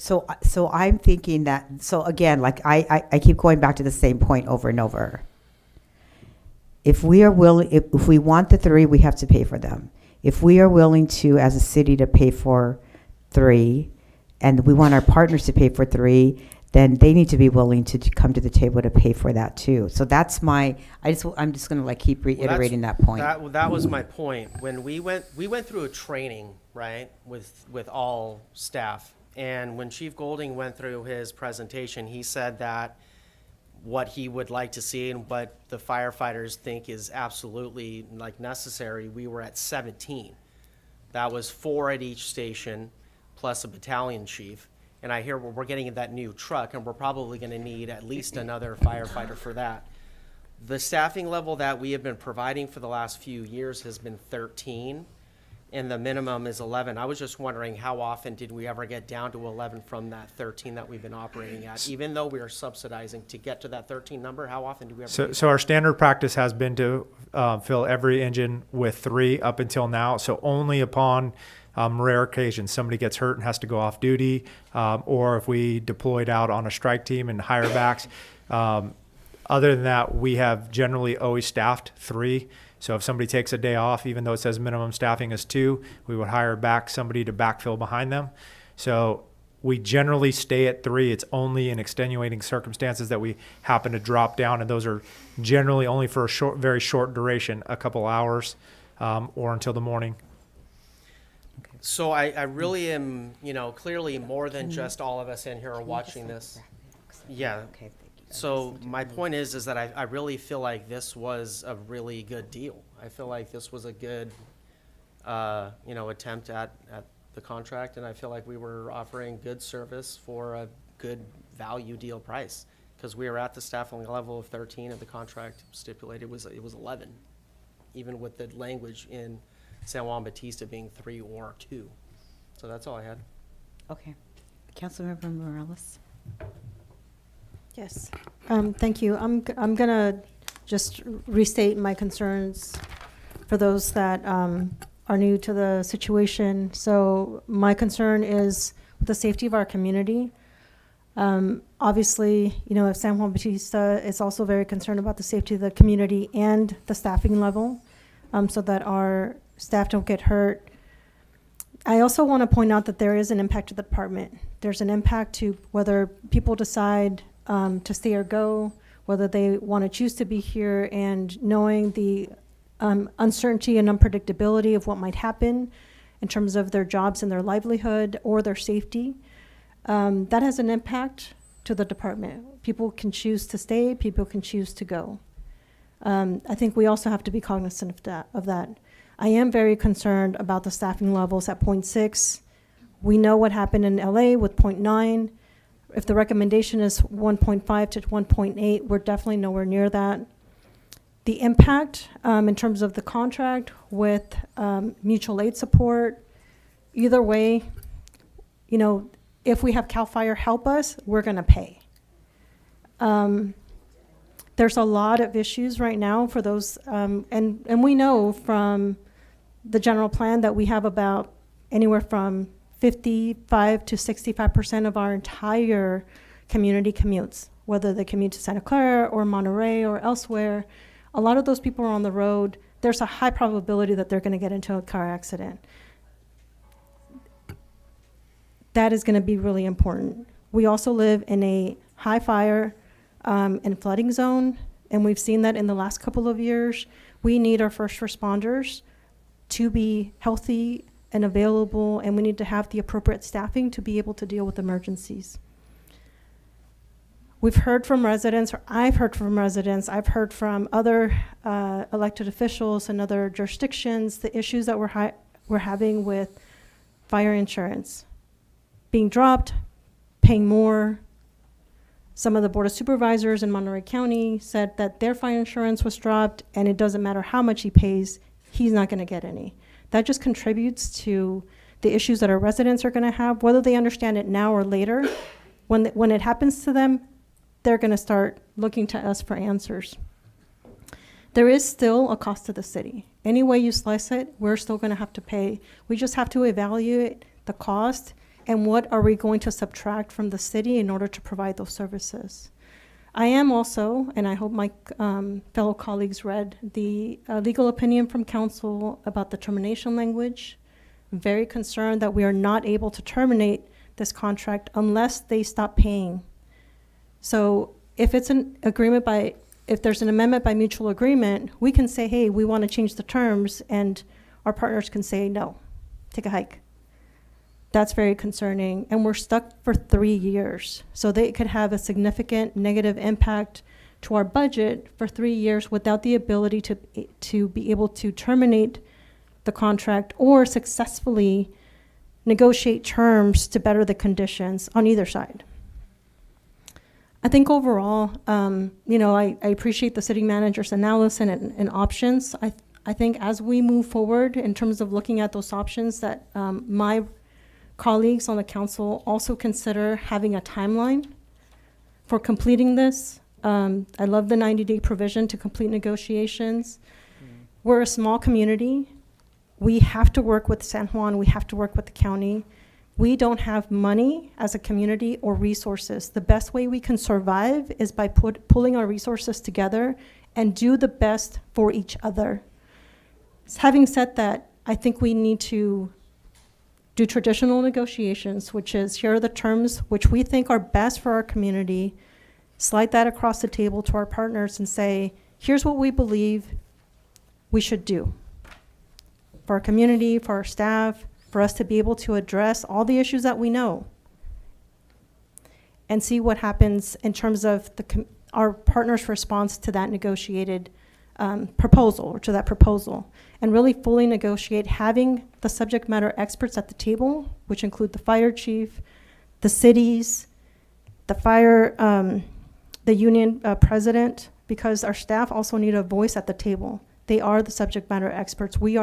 I'm thinking that, so again, like I keep going back to the same point over and over. If we are willing, if we want the 3, we have to pay for them. If we are willing to, as a city, to pay for 3, and we want our partners to pay for 3, then they need to be willing to come to the table to pay for that too. So that's I'm just gonna like keep reiterating that point. That was my point. When we went through a training, right, with all staff. And when Chief Golding went through his presentation, he said that what he would like to see and what the firefighters think is absolutely like necessary, we were at 17. That was 4 at each station, plus a battalion chief. And I hear we're getting that new truck, and we're probably going to need at least another firefighter for that. The staffing level that we have been providing for the last few years has been 13, and the minimum is 11. I was just wondering, how often did we ever get down to 11 from that 13 that we've been operating at? Even though we are subsidizing to get to that 13 number, how often do we ever? So our standard practice has been to fill every engine with 3 up until now. So only upon rare occasions somebody gets hurt and has to go off duty, or if we deployed out on a strike team and hire backs. Other than that, we have generally always staffed 3. So if somebody takes a day off, even though it says minimum staffing is 2, we would hire back somebody to backfill behind them. So we generally stay at 3. It's only in extenuating circumstances that we happen to drop down, and those are generally only for a very short duration, a couple hours, or until the morning. So I really am, clearly more than just all of us in here are watching this. Yeah. Okay, thank you. So my point is that I really feel like this was a really good deal. I feel like this was a good, attempt at the contract, and I feel like we were offering good service for a good value deal price, because we were at the staffing level of 13 and the contract stipulated it was 11, even with the language in San Juan Bautista being 3 or 2. So that's all I had. Okay. Councilmember Morales? Yes. Thank you. I'm gonna just restate my concerns for those that are new to the situation. So my concern is the safety of our community. Obviously, if San Juan Bautista is also very concerned about the safety of the community and the staffing level, so that our staff don't get hurt. I also want to point out that there is an impact to the department. There's an impact to whether people decide to stay or go, whether they want to choose to be here, and knowing the uncertainty and unpredictability of what might happen in terms of their jobs and their livelihood or their safety. That has an impact to the department. People can choose to stay, people can choose to go. I think we also have to be cognizant of that. I am very concerned about the staffing levels at 0.6. We know what happened in LA with 0.9. If the recommendation is 1.5 to 1.8, we're definitely nowhere near that. The impact in terms of the contract with mutual aid support, either way, if we have CAL FIRE help us, we're going to pay. There's a lot of issues right now for those, and we know from the general plan that we have about anywhere from 55 to 65% of our entire community commutes, whether they commute to Santa Clara or Monterey or elsewhere. A lot of those people are on the road. There's a high probability that they're going to get into a car accident. that is going to be really important. We also live in a high fire and flooding zone, and we've seen that in the last couple of years. We need our first responders to be healthy and available, and we need to have the appropriate staffing to be able to deal with emergencies. We've heard from residents, or I've heard from residents, I've heard from other elected officials and other jurisdictions, the issues that we're having with fire insurance being dropped, paying more. Some of the Board of Supervisors in Monterey County said that their fire insurance was dropped, and it doesn't matter how much he pays, he's not going to get any. That just contributes to the issues that our residents are going to have, whether they understand it now or later. When it happens to them, they're going to start looking to us for answers. There is still a cost to the city. Any way you slice it, we're still going to have to pay. We just have to evaluate the cost and what are we going to subtract from the city in order to provide those services. I am also, and I hope my fellow colleagues read the legal opinion from council about the termination language. I'm very concerned that we are not able to terminate this contract unless they stop paying. So if it's an agreement if there's an amendment by mutual agreement, we can say, hey, we want to change the terms, and our partners can say, no, take a hike. That's very concerning, and we're stuck for 3 years. So they could have a significant negative impact to our budget for 3 years without the ability to be able to terminate the contract or successfully negotiate terms to better the conditions on either side. I think overall, I appreciate the city manager's analysis and options. I think as we move forward in terms of looking at those options, that my colleagues on the council also consider having a timeline for completing this. I love the 90-day provision to complete negotiations. We're a small community. We have to work with San Juan. We have to work with the county. We don't have money as a community or resources. The best way we can survive is by pulling our resources together and do the best for each other. Having said that, I think we need to do traditional negotiations, which is here are the terms which we think are best for our community, slide that across the table to our partners and say, here's what we believe we should do for our community, for our staff, for us to be able to address all the issues that we know and see what happens in terms of our partners' response to that negotiated proposal or to that proposal, and really fully negotiate, having the subject matter experts at the table, which include the fire chief, the cities, the union president, because our staff also need a voice at the table. They are the subject matter experts. We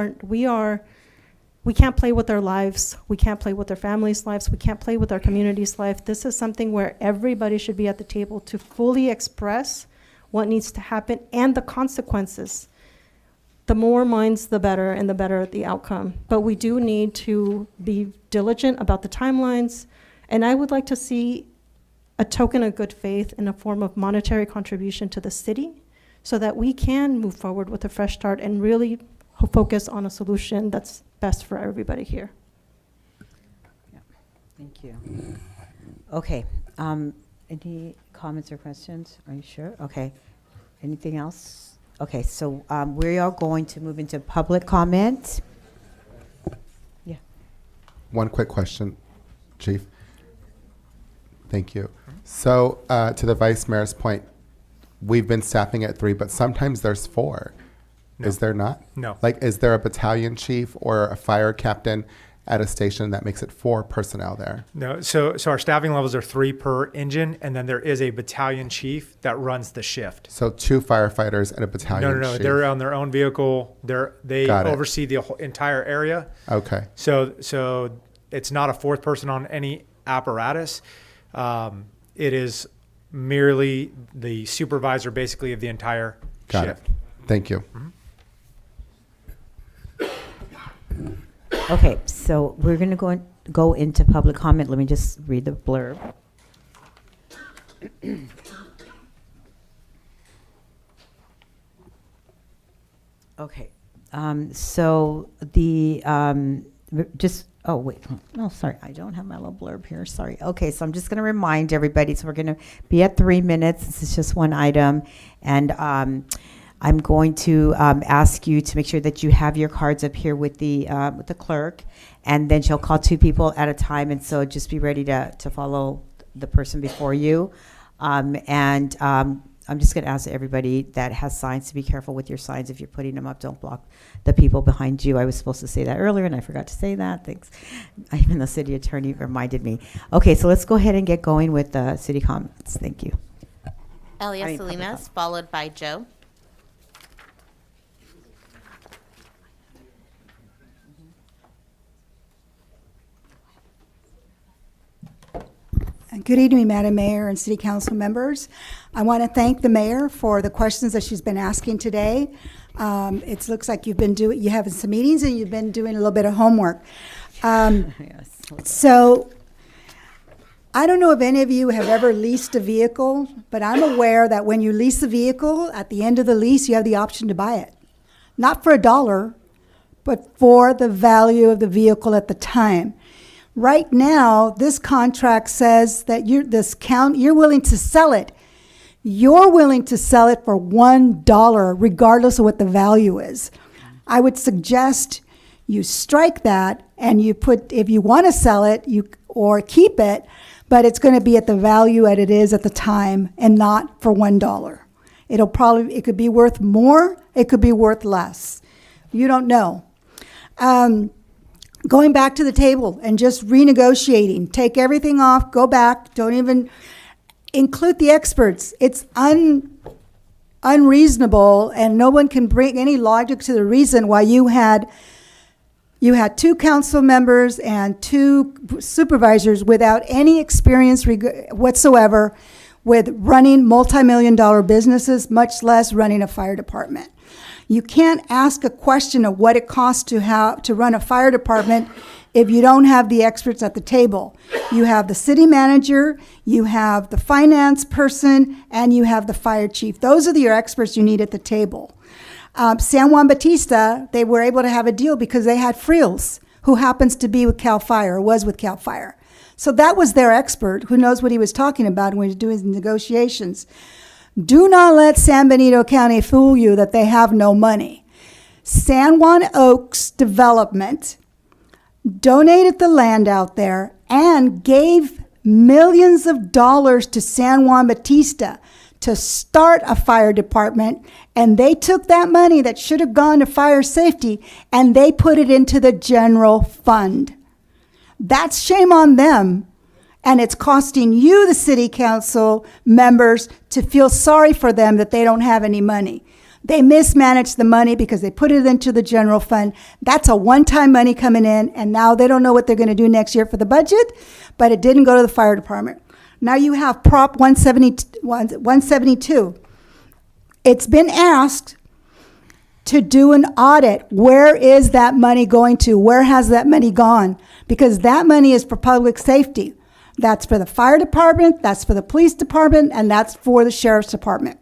can't play with their lives. We can't play with their families' lives. We can't play with our community's life. This is something where everybody should be at the table to fully express what needs to happen and the consequences. The more minds, the better, and the better the outcome. But we do need to be diligent about the timelines, and I would like to see a token of good faith in a form of monetary contribution to the city so that we can move forward with a fresh start and really focus on a solution that's best for everybody here. Yeah. Thank you. Okay. Any comments or questions? Are you sure? Okay. Anything else? Okay. So we are going to move into public comment. Yeah. One quick question, Chief. Thank you. So to the Vice Mayor's point, we've been staffing at 3, but sometimes there's 4. No. Is there not? No. Like, is there a battalion chief or a fire captain at a station that makes it 4 personnel there? No, so our staffing levels are 3 per engine, and then there is a battalion chief that runs the shift. So 2 firefighters and a battalion No, chief. they're on their own vehicle. They Got it. oversee the whole entire area. Okay. So it's not a 4th person on any apparatus. It is merely the supervisor, basically, of the entire Got shift. it. Thank you. Mm-hmm. Okay, so we're going to go into public comment. Let me just read the blurb. Okay, so the just oh, wait, no, sorry, I don't have my little blurb here, sorry. Okay, so I'm just going to remind everybody, so we're going to be at 3 minutes. This is just one item. And I'm going to ask you to make sure that you have your cards up here with the clerk. And then she'll call 2 people at a time. And so just be ready to follow the person before you. I'm just going to ask everybody that has signs to be careful with your signs. If you're putting them up, don't block the people behind you. I was supposed to say that earlier, and I forgot to say that. Thanks. Even the city attorney reminded me. Okay, so let's go ahead and get going with the city comments. Thank you. Elias public Salinas, comment. followed by Joe. Good evening, Madam Mayor and City Council members. I want to thank the mayor for the questions that she's been asking today. It looks like you have some meetings and you've been doing a little bit of homework. Yes. So I don't know if any of you have ever leased a vehicle, but I'm aware that when you lease a vehicle, at the end of the lease, you have the option to buy it. Not for $1, but for the value of the vehicle at the time. Right now, this contract says that you're willing to sell it. You're willing to sell it for $1, regardless of what the value is. I would suggest you strike that and you put, if you want to sell it, or keep it, but it's going to be at the value that it is at the time and not for $1. It could be worth more, it could be worth less. You don't know. Going back to the table and just renegotiating, take everything off, go back, don't even include the experts. It's unreasonable, and no one can bring any logic to the reason why you had 2 council members and 2 supervisors without any experience whatsoever with running multi-million-dollar businesses, much less running a fire department. You can't ask a question of what it costs to run a fire department if you don't have the experts at the table. You have the city manager, you have the finance person, and you have the fire chief. Those are your experts you need at the table. San Juan Bautista, they were able to have a deal because they had Friels, who happens to be with CAL FIRE, or was with CAL FIRE. So that was their expert who knows what he was talking about when he was doing negotiations. Do not let San Benito County fool you that they have no money. San Juan Oaks Development donated the land out there and gave millions of dollars to San Juan Bautista to start a fire department, and they took that money that should have gone to fire safety and they put it into the general fund. That's shame on them. And it's costing you, the city council members, to feel sorry for them that they don't have any money. They mismanaged the money because they put it into the general fund. That's a one-time money coming in, and now they don't know what they're going to do next year for the budget, but it didn't go to the fire department. Now you have Prop 172. It's been asked to do an audit. Where is that money going to? Where has that money gone? Because that money is for public safety. That's for the fire department, that's for the police department, and that's for the sheriff's department.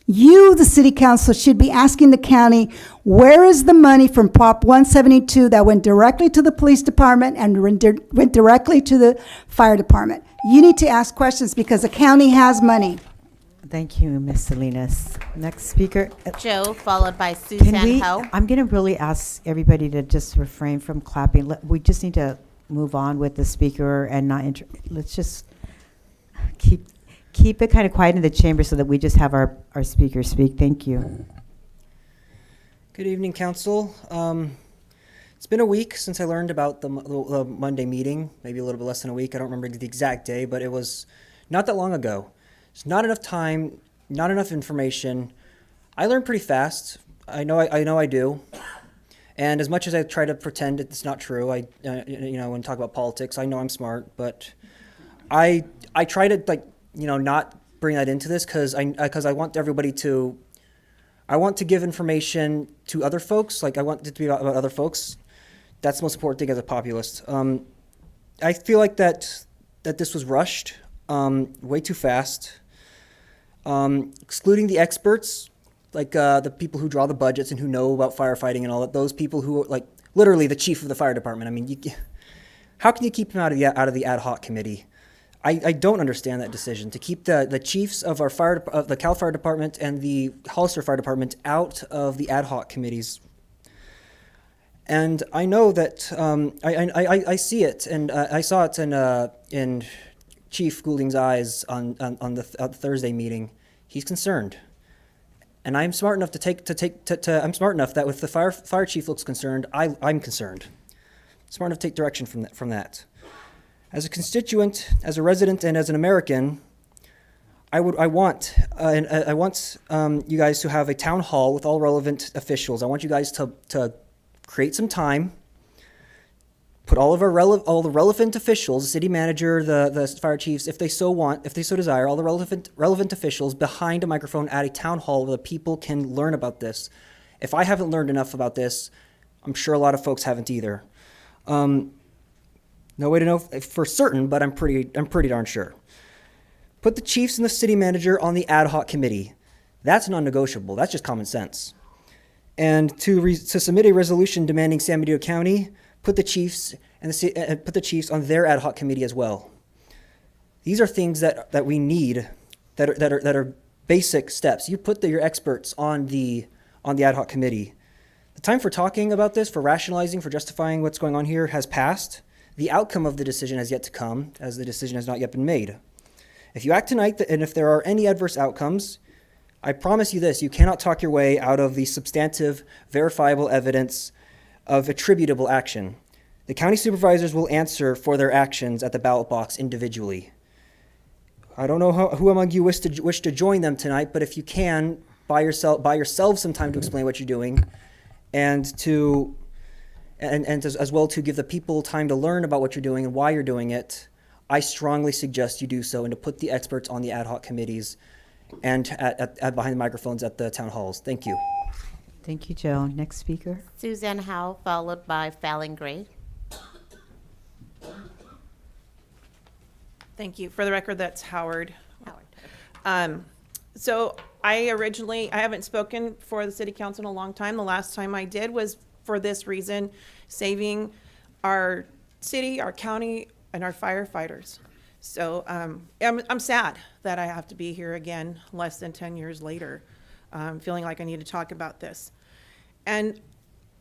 You, the city council, should be asking the county, where is the money from Prop 172 that went directly to the police department and went directly to the fire department? You need to ask questions because the county has money. Thank you, Ms. Salinas. Next speaker. Joe, followed by Can Suzanne we, Ho. I'm going to really ask everybody to just refrain from clapping. We just need to move on with the speaker and not, let's just keep it kind of quiet in the chamber so that we just have our speakers speak. Thank you. Good evening, council. It's been a week since I learned about the Monday meeting, maybe a little bit less than a week. I don't remember the exact day, but it was not that long ago. It's not enough time, not enough information. I learn pretty fast. I know I do. And as much as I try to pretend it's not true, when talk about politics, I know I'm smart, but I try to not bring that into this because I want everybody to. I want to give information to other folks. I want it to be about other folks. That's the most important thing as a populist. I feel like that this was rushed, way too fast. Excluding the experts, the people who draw the budgets and who know about firefighting and all that. Those people who are literally the chief of the fire department. I mean, How can you keep him out of the ad hoc committee? I don't understand that decision to keep the chiefs of our of the Cal Fire Department and the Hollister Fire Department out of the ad hoc committees. And I know that I see it, and I saw it in Chief Goulding's eyes on the Thursday meeting. He's concerned, and I'm smart enough I'm smart enough that if the fire chief looks concerned, I'm concerned. Smart enough to take direction from that. As a constituent, as a resident, and as an American, I want you guys to have a town hall with all relevant officials. I want you guys to create some time, put all the relevant officials, the city manager, the fire chiefs, if they so desire, all the relevant officials behind a microphone at a town hall where the people can learn about this. If I haven't learned enough about this, I'm sure a lot of folks haven't either. No way to know for certain, but I'm pretty darn sure. Put the chiefs and the city manager on the ad hoc committee. That's non-negotiable. That's just common sense. And to submit a resolution demanding San Benito County put the chiefs on their ad hoc committee as well. These are things that we need that are basic steps. You put your experts on the ad hoc committee. The time for talking about this, for rationalizing, for justifying what's going on here has passed. The outcome of the decision has yet to come, as the decision has not yet been made. If you act tonight, and if there are any adverse outcomes, I promise you this, you cannot talk your way out of the substantive, verifiable evidence of attributable action. The county supervisors will answer for their actions at the ballot box individually. I don't know who among you wish to join them tonight, but if you can, buy yourselves some time to explain what you're doing, and as well to give the people time to learn about what you're doing and why you're doing it. I strongly suggest you do so and to put the experts on the ad hoc committees and at behind the microphones at the town halls. Thank you. Thank you, Joe. Next speaker. Suzanne Howe, followed by Fallon Gray. Thank you. For the record, that's Howard. So I haven't spoken for the city council in a long time. The last time I did was for this reason, saving our city, our county, and our firefighters. So I'm sad that I have to be here again less than 10 years later, feeling like I need to talk about this. And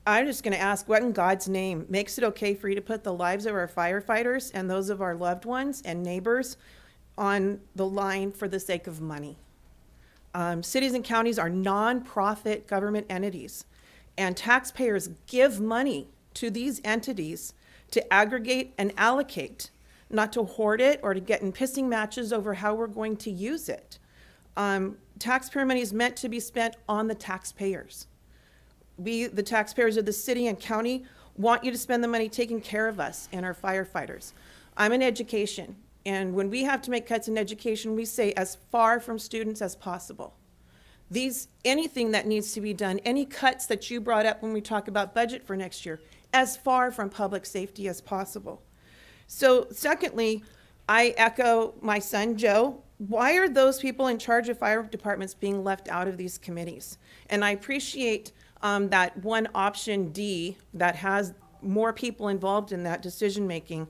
I'm just going to ask, what in God's name makes it okay for you to put the lives of our firefighters and those of our loved ones and neighbors on the line for the sake of money? Cities and counties are nonprofit government entities, and taxpayers give money to these entities to aggregate and allocate, not to hoard it or to get in pissing matches over how we're going to use it. Taxpayer money is meant to be spent on the taxpayers. We, the taxpayers of the city and county, want you to spend the money taking care of us and our firefighters. I'm in education, and when we have to make cuts in education, we say as far from students as possible. Anything that needs to be done, any cuts that you brought up when we talk about budget for next year, as far from public safety as possible. So secondly, I echo my son, Joe. Why are those people in charge of fire departments being left out of these committees? And I appreciate that one option D that has more people involved in that decision making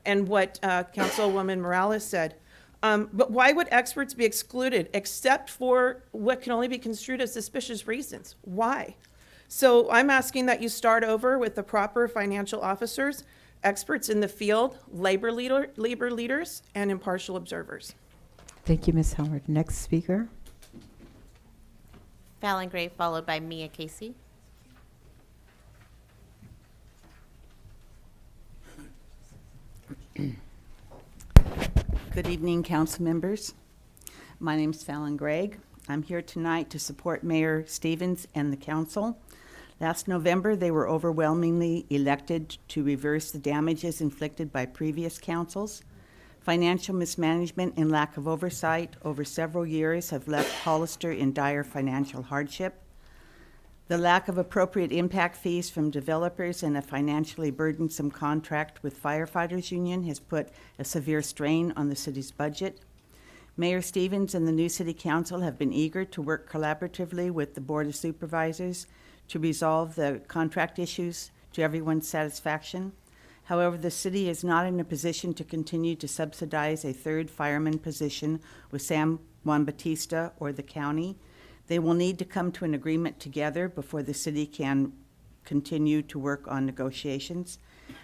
and what Councilwoman Morales said. But why would experts be excluded except for what can only be construed as suspicious reasons? Why? So I'm asking that you start over with the proper financial officers, experts in the field, labor leaders, and impartial observers. Thank you, Ms. Howard. Next speaker. Fallon Gray, followed by Mia Casey. Good evening, council members. My name is Fallon Gregg. I'm here tonight to support Mayor Stevens and the council. Last November, they were overwhelmingly elected to reverse the damages inflicted by previous councils. Financial mismanagement and lack of oversight over several years have left Hollister in dire financial hardship. The lack of appropriate impact fees from developers and a financially burdensome contract with Firefighters Union has put a severe strain on the city's budget. Mayor Stevens and the new city council have been eager to work collaboratively with the Board of Supervisors to resolve the contract issues to everyone's satisfaction. However, the city is not in a position to continue to subsidize a third fireman position with San Juan Bautista or the county. They will need to come to an agreement together before the city can continue to work on negotiations.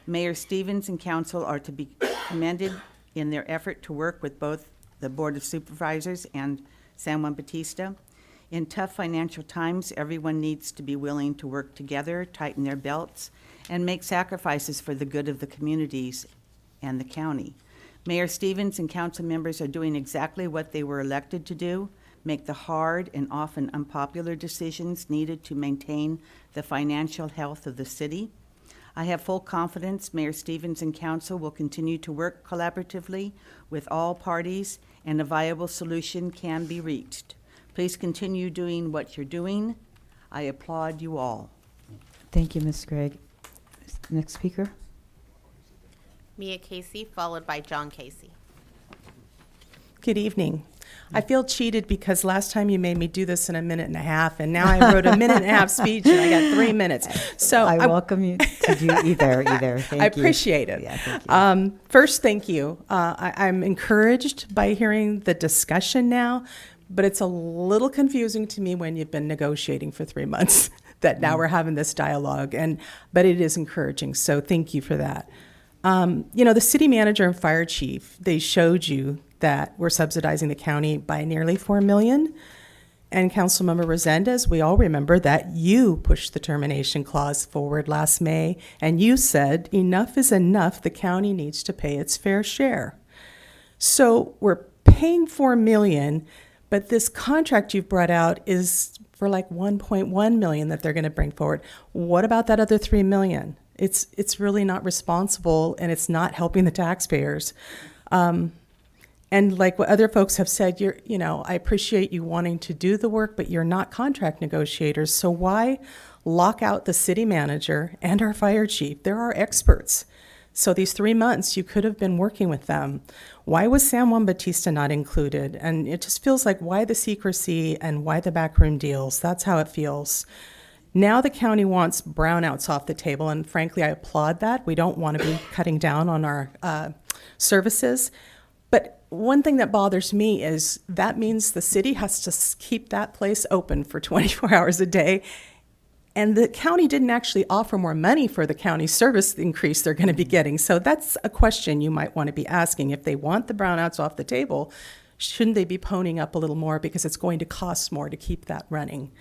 Mayor Stevens and council are to be commended in their effort to work with both the Board of Supervisors and San Juan Bautista. In tough financial times, everyone needs to be willing to work together, tighten their belts, and make sacrifices for the good of the communities and the county. Mayor Stevens and council members are doing exactly what they were elected to do, make the hard and often unpopular decisions needed to maintain the financial health of the city. I have full confidence Mayor Stevens and council will continue to work collaboratively with all parties and a viable solution can be reached. Please continue doing what you're doing. I applaud you all. Thank you, Ms. Gregg. Next speaker. Mia Casey, followed by John Casey. Good evening. I feel cheated because last time you made me do this in a minute and a half, and now I wrote a minute and a half speech and I got 3 minutes. So I welcome you to do either. Thank I you. appreciate it. Yeah, thank you. First, thank you. I'm encouraged by hearing the discussion now, but it's a little confusing to me when you've been negotiating for 3 months that now we're having this dialogue, but it is encouraging. So thank you for that. The city manager and fire chief, they showed you that we're subsidizing the county by nearly $4 million. And Councilmember Resendez, we all remember that you pushed the termination clause forward last May, and you said enough is enough, the county needs to pay its fair share. So we're paying $4 million, but this contract you've brought out is for like $1.1 million that they're going to bring forward. What about that other $3 million? It's really not responsible, and it's not helping the taxpayers. And like what other folks have said, I appreciate you wanting to do the work, but you're not contract negotiators. So why lock out the city manager and our fire chief? They're our experts. So these 3 months, you could have been working with them. Why was San Juan Bautista not included? And it just feels like, why the secrecy and why the backroom deals? That's how it feels. Now the county wants brownouts off the table, and frankly, I applaud that. We don't want to be cutting down on our services. But one thing that bothers me is that means the city has to keep that place open for 24 hours a day. And the county didn't actually offer more money for the county service increase they're going to be getting. So that's a question you might want to be asking. If they want the brownouts off the table, shouldn't they be ponying up a little more, because it's going to cost more to keep that running?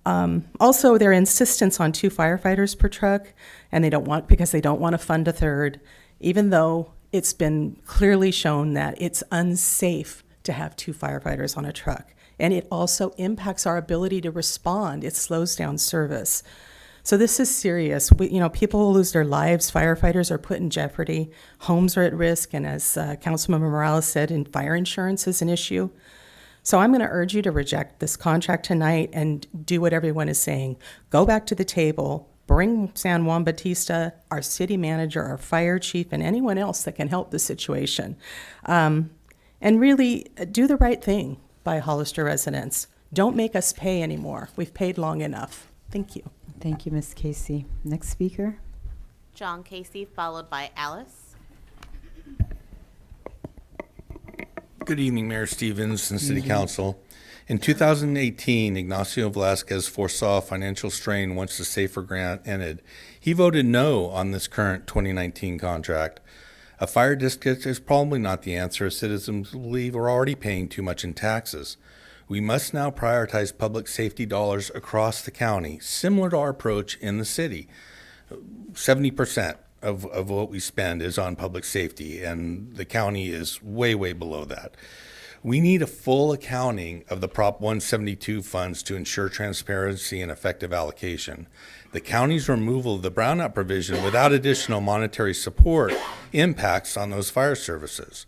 Also, their insistence on 2 firefighters per truck, and because they don't want to fund a third, even though it's been clearly shown that it's unsafe to have 2 firefighters on a truck. And it also impacts our ability to respond. It slows down service. So this is serious. People will lose their lives. Firefighters are put in jeopardy. Homes are at risk. And as Councilmember Morales said, fire insurance is an issue. So I'm going to urge you to reject this contract tonight and do what everyone is saying. Go back to the table. Bring San Juan Bautista, our city manager, our fire chief, and anyone else that can help the situation. And really do the right thing by Hollister residents. Don't make us pay anymore. We've paid long enough. Thank you. Thank you, Ms. Casey. Next speaker. John Casey, followed by Alice. Good evening, Mayor Stevens and City Council. In 2018, Ignacio Velasquez foresaw financial strain once the SAFER grant ended. He voted no on this current 2019 contract. A fire district is probably not the answer, as citizens believe we're already paying too much in taxes. We must now prioritize public safety dollars across the county, similar to our approach in the city. 70% of what we spend is on public safety, and the county is way, way below that. We need a full accounting of the Prop 172 funds to ensure transparency and effective allocation. The county's removal of the brownout provision without additional monetary support impacts on those fire services.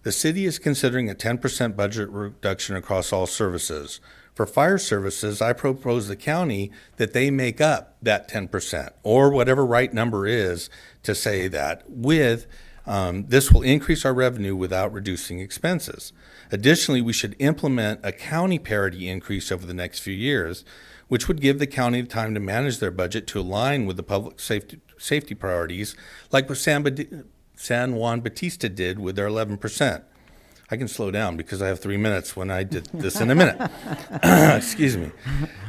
The city is considering a 10% budget reduction across all services. For fire services, I propose the county that they make up that 10%, or whatever right number is to say that with this will increase our revenue without reducing expenses. Additionally, we should implement a county parity increase over the next few years. which would give the county time to manage their budget to align with the public safety priorities, like what San Juan Bautista did with their 11%. I can slow down because I have 3 minutes when I did this in a minute. Excuse me.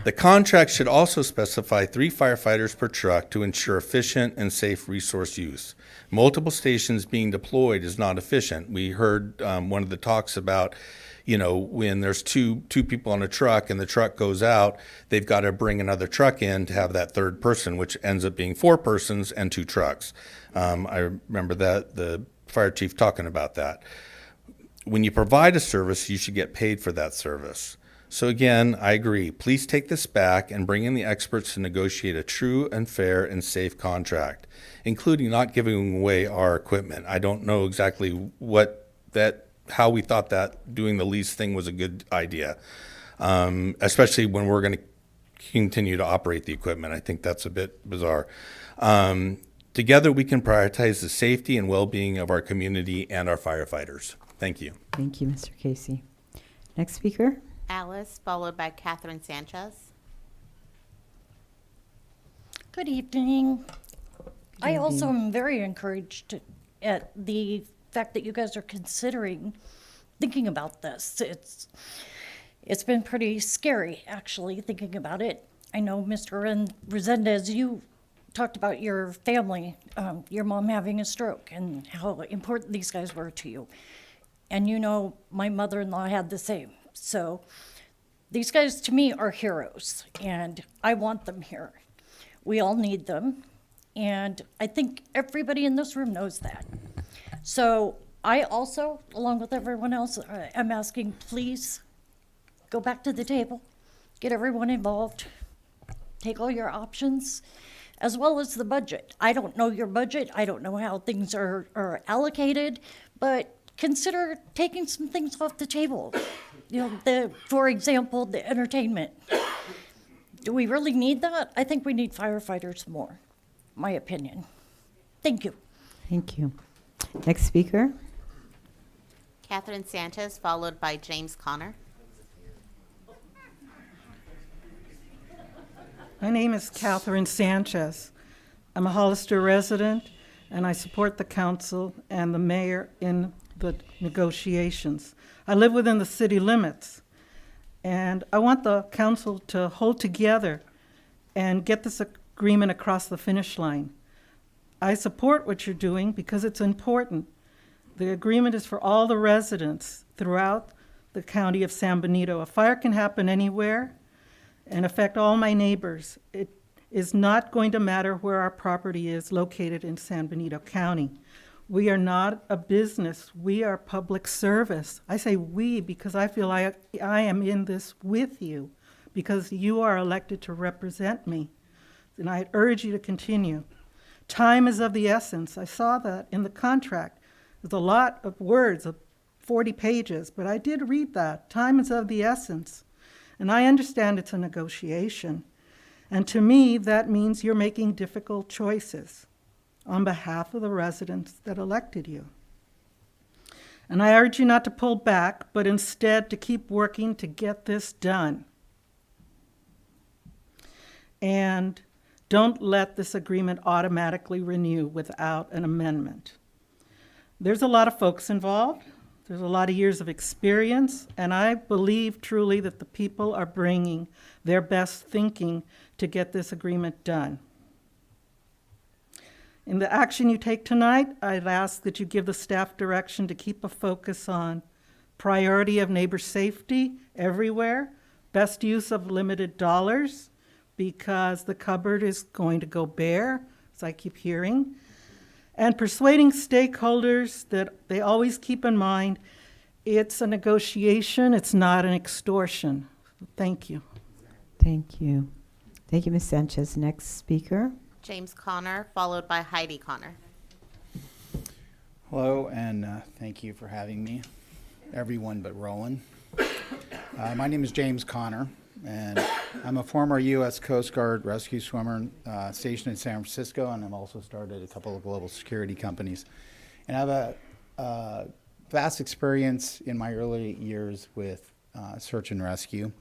The contract should also specify 3 firefighters per truck to ensure efficient and safe resource use. Multiple stations being deployed is not efficient. We heard one of the talks about, when there's two people on a truck and the truck goes out, they've got to bring another truck in to have that third person, which ends up being 4 persons and 2 trucks. I remember that the fire chief talking about that. When you provide a service, you should get paid for that service. So again, I agree. Please take this back and bring in the experts to negotiate a true and fair and safe contract, including not giving away our equipment. I don't know exactly how we thought that doing the lease thing was a good idea, especially when we're going to continue to operate the equipment. I think that's a bit bizarre. Together, we can prioritize the safety and well-being of our community and our firefighters. Thank you. Thank you, Mr. Casey. Next speaker. Alice, followed by Catherine Sanchez. Good evening. I evening. also am very encouraged at the fact that you guys are considering thinking about this. It's been pretty scary, actually, thinking about it. I know, Mr. Resendez, you talked about your family, your mom having a stroke, and how important these guys were to you. And my mother-in-law had the same. So these guys, to me, are heroes, and I want them here. We all need them, and I think everybody in this room knows that. So I also, along with everyone else, am asking, please go back to the table, get everyone involved, take all your options, as well as the budget. I don't know your budget. I don't know how things are allocated, but consider taking some things off the table. For example, the entertainment. Do we really need that? I think we need firefighters more, my opinion. Thank you. Thank you. Next speaker. Catherine Sanchez, followed by James Connor. My name is Catherine Sanchez. I'm a Hollister resident, and I support the council and the mayor in the negotiations. I live within the city limits, and I want the council to hold together and get this agreement across the finish line. I support what you're doing because it's important. The agreement is for all the residents throughout the county of San Benito. A fire can happen anywhere and affect all my neighbors. It is not going to matter where our property is located in San Benito County. We are not a business. We are public service. I say we because I feel I am in this with you, because you are elected to represent me. And I urge you to continue. Time is of the essence. I saw that in the contract. There's a lot of words, of 40 pages, but I did read that. Time is of the essence. And I understand it's a negotiation. And to me, that means you're making difficult choices on behalf of the residents that elected you. And I urge you not to pull back, but instead to keep working to get this done. And don't let this agreement automatically renew without an amendment. There's a lot of folks involved. There's a lot of years of experience, and I believe truly that the people are bringing their best thinking to get this agreement done. In the action you take tonight, I'd ask that you give the staff direction to keep a focus on priority of neighbor safety everywhere, best use of limited dollars, because the cupboard is going to go bare, as I keep hearing, and persuading stakeholders that they always keep in mind it's a negotiation, it's not an extortion. Thank you. Thank you. Thank you, Ms. Sanchez. Next speaker. James Connor, followed by Heidi Connor. Hello, and thank you for having me, everyone but Roland. My name is James Connor, and I'm a former U.S. Coast Guard rescue swimmer stationed in San Francisco, and I've also started a couple of global security companies. And I have a vast experience in my early years with search and rescue.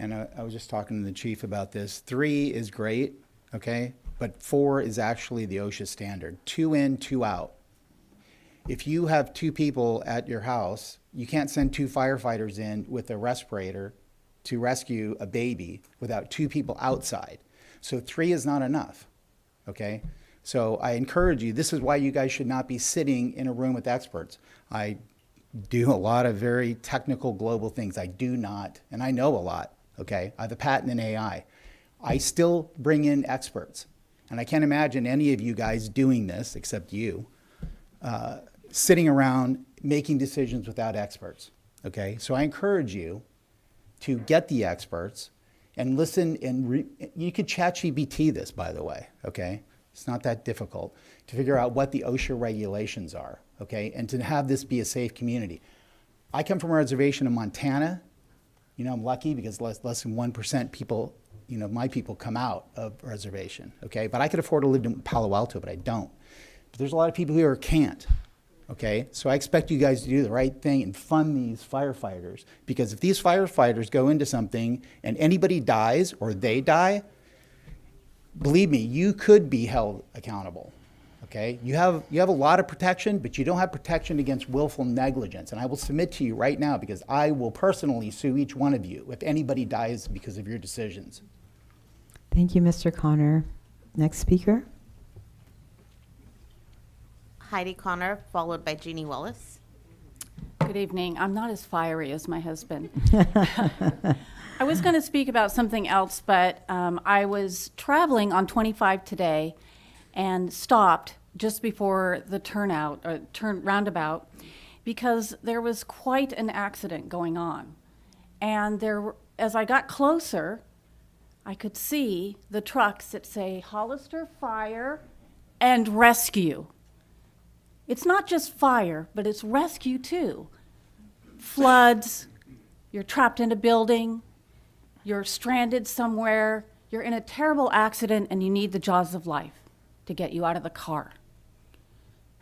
and I was just talking to the chief about this. 3 is great, okay? But 4 is actually the OSHA standard. 2 in, 2 out. If you have 2 people at your house, you can't send 2 firefighters in with a respirator to rescue a baby without 2 people outside. So 3 is not enough, okay? So I encourage you, this is why you guys should not be sitting in a room with experts. I do a lot of very technical global things. I do not, and I know a lot, okay? I have a patent in AI. I still bring in experts. And I can't imagine any of you guys doing this, except you, sitting around making decisions without experts, okay? So I encourage you to get the experts and listen, and you could ChatGPT this, by the way, okay? It's not that difficult to figure out what the OSHA regulations are, okay? And to have this be a safe community. I come from a reservation in Montana. You know, I'm lucky because less than 1% people, you know, my people come out of reservation, okay? But I could afford to live in Palo Alto, but I don't. But there's a lot of people here who can't, okay? So I expect you guys to do the right thing and fund these firefighters, because if these firefighters go into something and anybody dies or they die, believe me, you could be held accountable, okay? You have a lot of protection, but you don't have protection against willful negligence. And I will submit to you right now, because I will personally sue each one of you if anybody dies because of your decisions. Thank you, Mr. Connor. Next speaker. Heidi Connor, followed by Jeannie Wallace. Good evening. I'm not as fiery as my husband. I was going to speak about something else, but I was traveling on 25 today and stopped just before the roundabout, because there was quite an accident going on. And as I got closer, I could see the trucks that say Hollister Fire and Rescue. It's not just fire, but it's rescue too. Floods, you're trapped in a building, you're stranded somewhere, you're in a terrible accident, and you need the jaws of life to get you out of the car.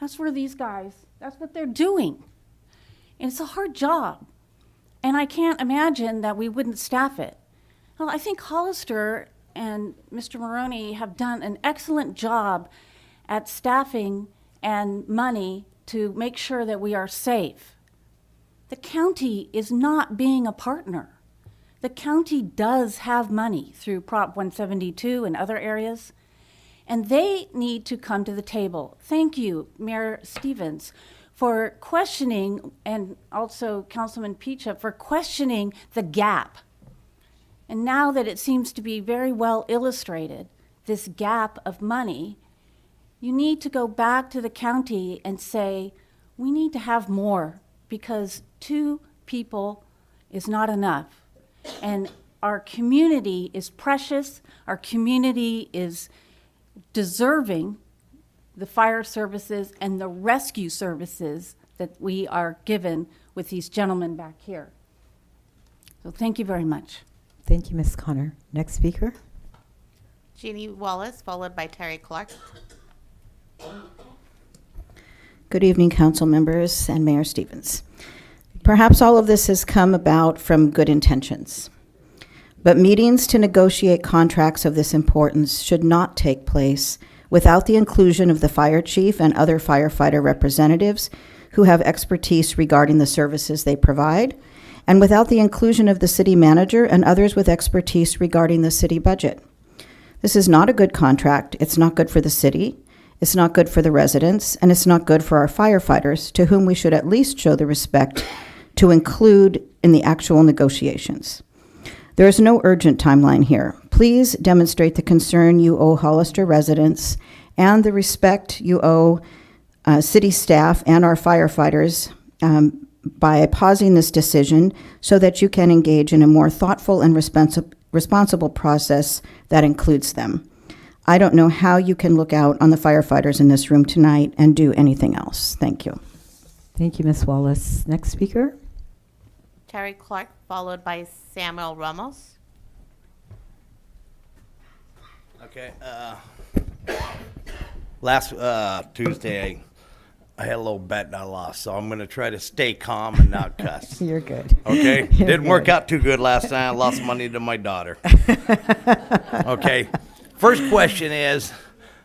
That's where these guys, that's what they're doing. And it's a hard job. And I can't imagine that we wouldn't staff it. Well, I think Hollister and Mr. Maroney have done an excellent job at staffing and money to make sure that we are safe. The county is not being a partner. The county does have money through Prop 172 and other areas, and they need to come to the table. Thank you, Mayor Stevens, for questioning, and also Councilman Picha, for questioning the gap. And now that it seems to be very well illustrated, this gap of money, you need to go back to the county and say, we need to have more, because 2 people is not enough. And our community is precious. Our community is deserving the fire services and the rescue services that we are given with these gentlemen back here. So thank you very much. Thank you, Ms. Connor. Next speaker. Jeannie Wallace, followed by Terry Clark. Good evening, council members and Mayor Stevens. Perhaps all of this has come about from good intentions, but meetings to negotiate contracts of this importance should not take place without the inclusion of the fire chief and other firefighter representatives who have expertise regarding the services they provide, and without the inclusion of the city manager and others with expertise regarding the city budget. This is not a good contract. It's not good for the city. It's not good for the residents, and it's not good for our firefighters, to whom we should at least show the respect to include in the actual negotiations. There is no urgent timeline here. Please demonstrate the concern you owe Hollister residents and the respect you owe city staff and our firefighters by pausing this decision so that you can engage in a more thoughtful and responsible process that includes them. I don't know how you can look out on the firefighters in this room tonight and do anything else. Thank you. Thank you, Ms. Wallace. Next speaker. Terry Clark, followed by Samuel Ramos. Okay. Last Tuesday, I had a little bet and I lost, so I'm going to try to stay calm and not cuss. You're good. Okay? You're Didn't work good. out too good last night. I lost money to my daughter. Okay. First question is,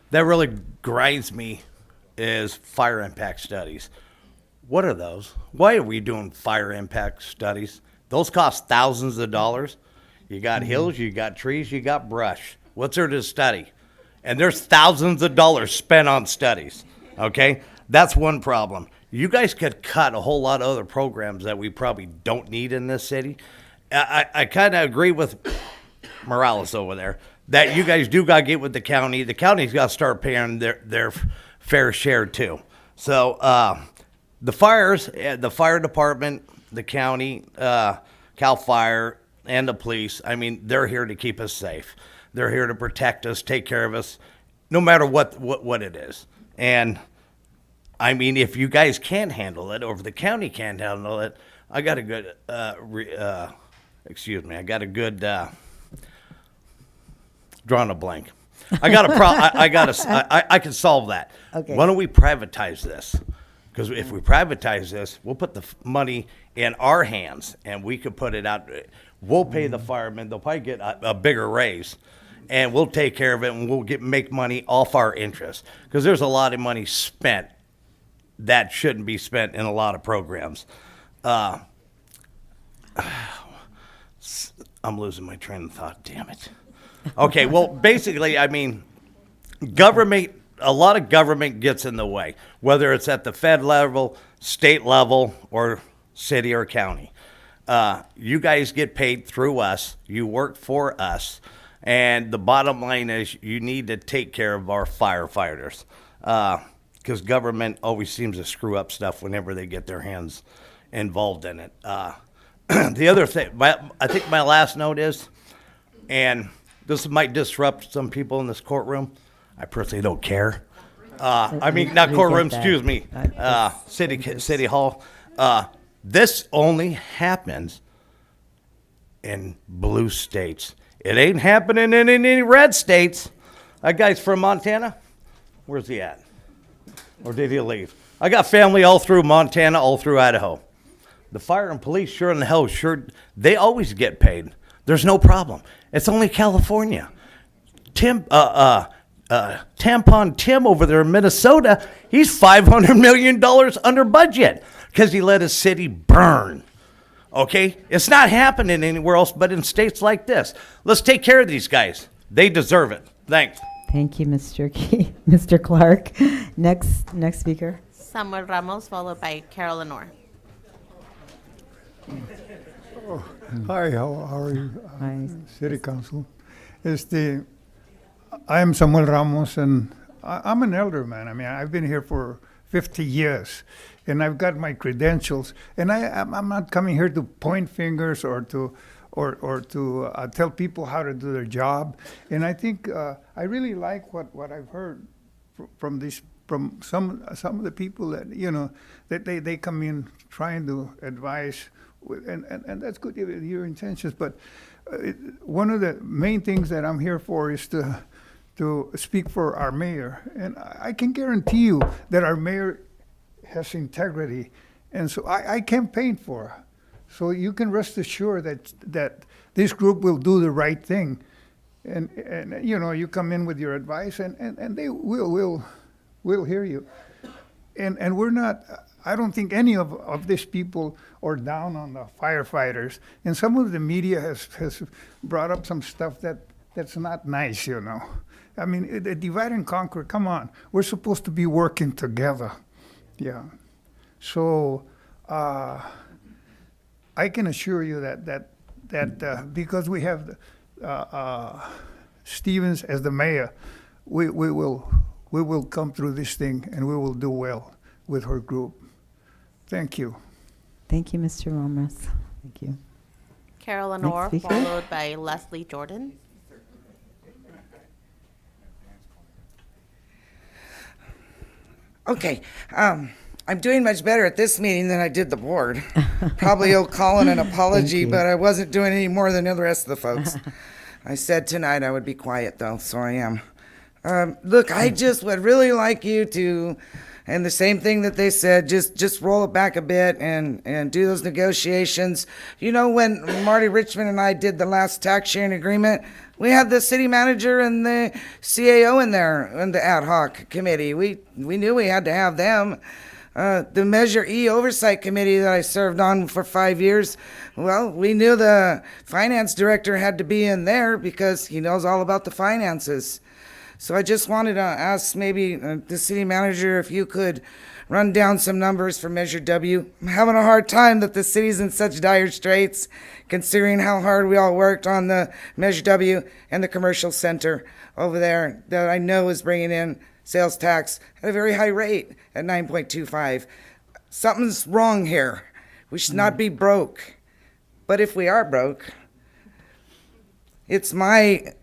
that really grinds me, is fire impact studies. What are those? Why are we doing fire impact studies? Those cost thousands of dollars. You got hills, you got trees, you got brush. What's there to study? And there's thousands of dollars spent on studies, okay? That's one problem. You guys could cut a whole lot of other programs that we probably don't need in this city. I kind of agree with Morales over there that you guys do got to get with the county. The county's got to start paying their fair share too. So the fires, the fire department, the county, CAL FIRE, and the police, I mean, they're here to keep us safe. They're here to protect us, take care of us, no matter what it is. And I mean, if you guys can't handle it, or if the county can't handle it, I got a good, I got a good, drawing a blank. I got a I can solve that. Okay. Why don't we privatize this? Because if we privatize this, we'll put the money in our hands, and we could put it out. We'll pay the firemen. They'll probably get a bigger raise, and we'll take care of it, and we'll make money off our interest. Because there's a lot of money spent that shouldn't be spent in a lot of programs. I'm losing my train of thought. Damn it. Okay, well, basically, I mean, a lot of government gets in the way, whether it's at the Fed level, state level, or city or county. You guys get paid through us. You work for us. And the bottom line is you need to take care of our firefighters. Because government always seems to screw up stuff whenever they get their hands involved in it. The other thing, I think my last note is, and this might disrupt some people in this courtroom. I personally don't care. I mean, not We courtroom, get that. excuse me, city hall. This only happens in blue states. It ain't happening in any red states. That guy's from Montana. Where's he at? Or did he leave? I got family all through Montana, all through Idaho. The fire and police, sure in the hell, sure, they always get paid. There's no problem. It's only California. Tampon Tim over there in Minnesota, he's $500 million under budget because he let his city burn. Okay? It's not happening anywhere else but in states like this. Let's take care of these guys. They deserve it. Thanks. Thank you, Mr. Key. Mr. Clark. Next speaker. Samuel Ramos, followed by Carol Lenore. Hi, how are you? Hi. City Council. I am Samuel Ramos, and I'm an elder man. I mean, I've been here for 50 years, and I've got my credentials. And I'm not coming here to point fingers or to tell people how to do their job. And I think I really like what I've heard from some of the people that that they come in trying to advise. And that's good, your intentions, but one of the main things that I'm here for is to speak for our mayor. And I can guarantee you that our mayor has integrity, and so I campaign for her. So you can rest assured that this group will do the right thing. And you come in with your advice, and they will hear you. And we're not, I don't think any of these people are down on the firefighters. And some of the media has brought up some stuff that's not nice, I mean, the divide and conquer, come on. We're supposed to be working together. Yeah. So I can assure you that because we have Stevens as the mayor, we will come through this thing, and we will do well with her group. Thank you. Thank you, Mr. Ramos. Thank you. Carol Lenore, Next speaker. followed by Leslie Jordan. Okay, I'm doing much better at this meeting than I did the board. Probably owe Colin an apology, but I wasn't doing any more than the rest of the folks. I said tonight I would be quiet, though, so I am. Look, I just would really like you to And the same thing that they said, just roll it back a bit and do those negotiations. You know, when Marty Richmond and I did the last tax sharing agreement, we had the city manager and the CAO in there in the ad hoc committee. We knew we had to have them. The Measure E Oversight Committee that I served on for 5 years, well, we knew the finance director had to be in there because he knows all about the finances. So I just wanted to ask maybe the city manager if you could run down some numbers for Measure W. I'm having a hard time that the city's in such dire straits, considering how hard we all worked on the Measure W and the commercial center over there that I know is bringing in sales tax at a very high rate at 9.25. Something's wrong here. We should not be broke. But if we are broke, it's my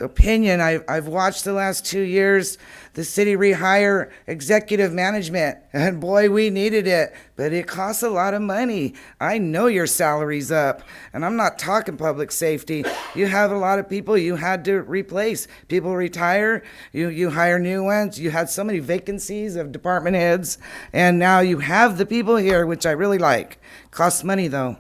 opinion. I've watched the last 2 years the city rehire executive management, and boy, we needed it, but it costs a lot of money. I know your salary's up, and I'm not talking public safety. You have a lot of people you had to replace. People retire, you hire new ones. You had so many vacancies of department heads, and now you have the people here, which I really like. Costs money though.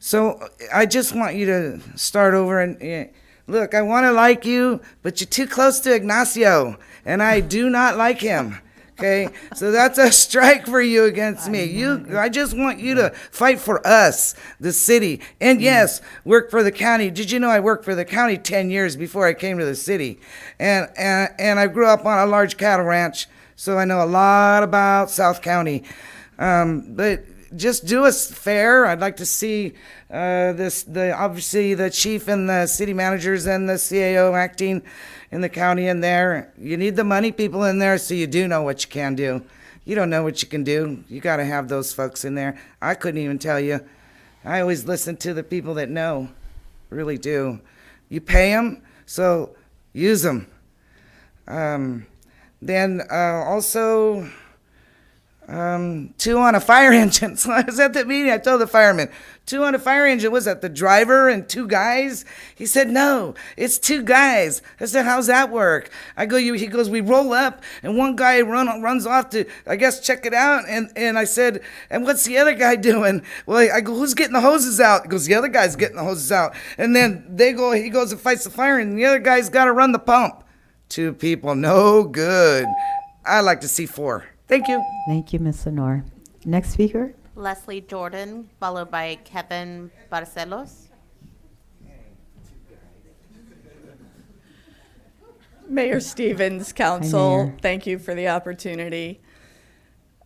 So I just want you to start over and look, I want to like you, but you're too close to Ignacio, and I do not like him. Okay, so that's a strike for you against me. I just want you to fight for us, the city, and yes, work for the county. Did you know I worked for the county 10 years before I came to the city? And I grew up on a large cattle ranch, so I know a lot about South County. But just do us fair. I'd like to see obviously the chief and the city managers and the CAO acting in the county in there. You need the money people in there so you do know what you can do. You don't know what you can do. You got to have those folks in there. I couldn't even tell you. I always listen to the people that know, really do. You pay them, so use them. Then also 2 on a fire engine. So I was at the meeting, I told the fireman, 2 on a fire engine, was that the driver and 2 guys? He said, no, it's 2 guys. I said, how's that work? I go, he goes, we roll up and one guy runs off to, I guess, check it out. And I said, and what's the other guy doing? Well, I go, who's getting the hoses out? He goes, the other guy's getting the hoses out. And then he goes and fights the fire and the other guy's got to run the pump. 2 people, no good. I like to see 4. Thank you. Thank you, Ms. Lenore. Next speaker. Leslie Jordan, followed by Kevin Barcelos. Mayor Stevens, Council, thank you for the opportunity.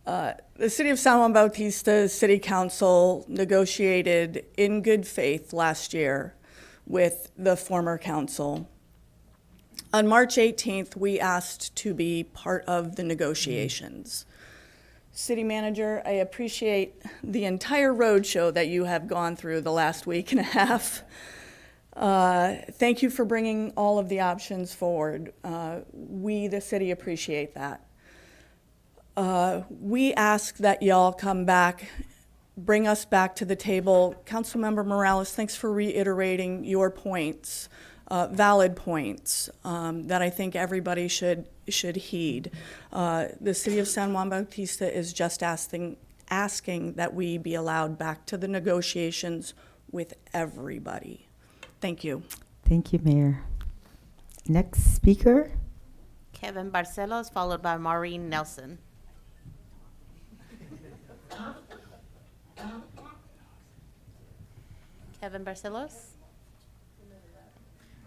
The City of San Juan Bautista City Council negotiated in good faith last year with the former council. On March 18th, we asked to be part of the negotiations. City Manager, I appreciate the entire roadshow that you have gone through the last week and a half. Thank you for bringing all of the options forward. We, the city, appreciate that. We ask that y'all come back, bring us back to the table. Councilmember Morales, thanks for reiterating your points, valid points that I think everybody should heed. The city of San Juan Bautista is just asking that we be allowed back to the negotiations with everybody. Thank you. Thank you, Mayor. Next speaker. Kevin Barcelos, followed by Maureen Nelson. Kevin Barcelos.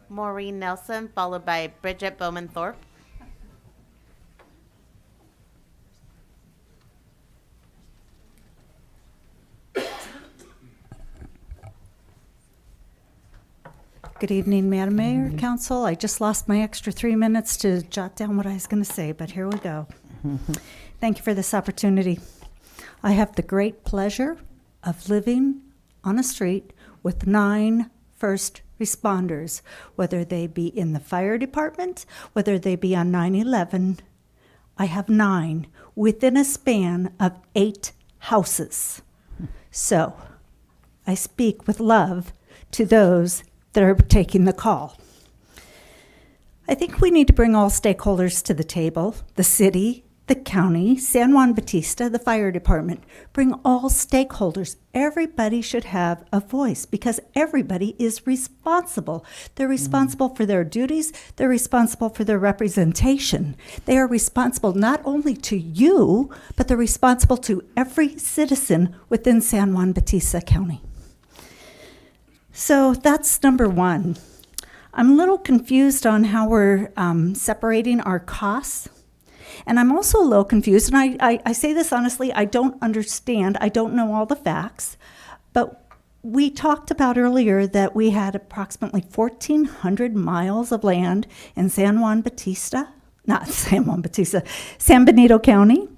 Maureen Nelson, followed by Bridget Bowman Thorpe. Good evening, Madam Mayor, Council. I just lost my extra 3 minutes to jot down what I was going to say, but here we go. Thank you for this opportunity. I have the great pleasure of living on a street with 9 first responders, whether they be in the fire department, whether they be on 9/11. I have 9 within a span of 8 houses. So I speak with love to those that are taking the call. I think we need to bring all stakeholders to the table, the city, the county, San Juan Bautista, the fire department. Bring all stakeholders. Everybody should have a voice because everybody is responsible. They're responsible for their duties. They're responsible for their representation. They are responsible not only to you, but they're responsible to every citizen within San Juan Bautista County. So that's number one. I'm a little confused on how we're separating our costs. And I'm also a little confused, and I say this honestly, I don't understand, I don't know all the facts, but we talked about earlier that we had approximately 1,400 miles of land in San Juan Bautista, not San Juan Bautista, San Benito County.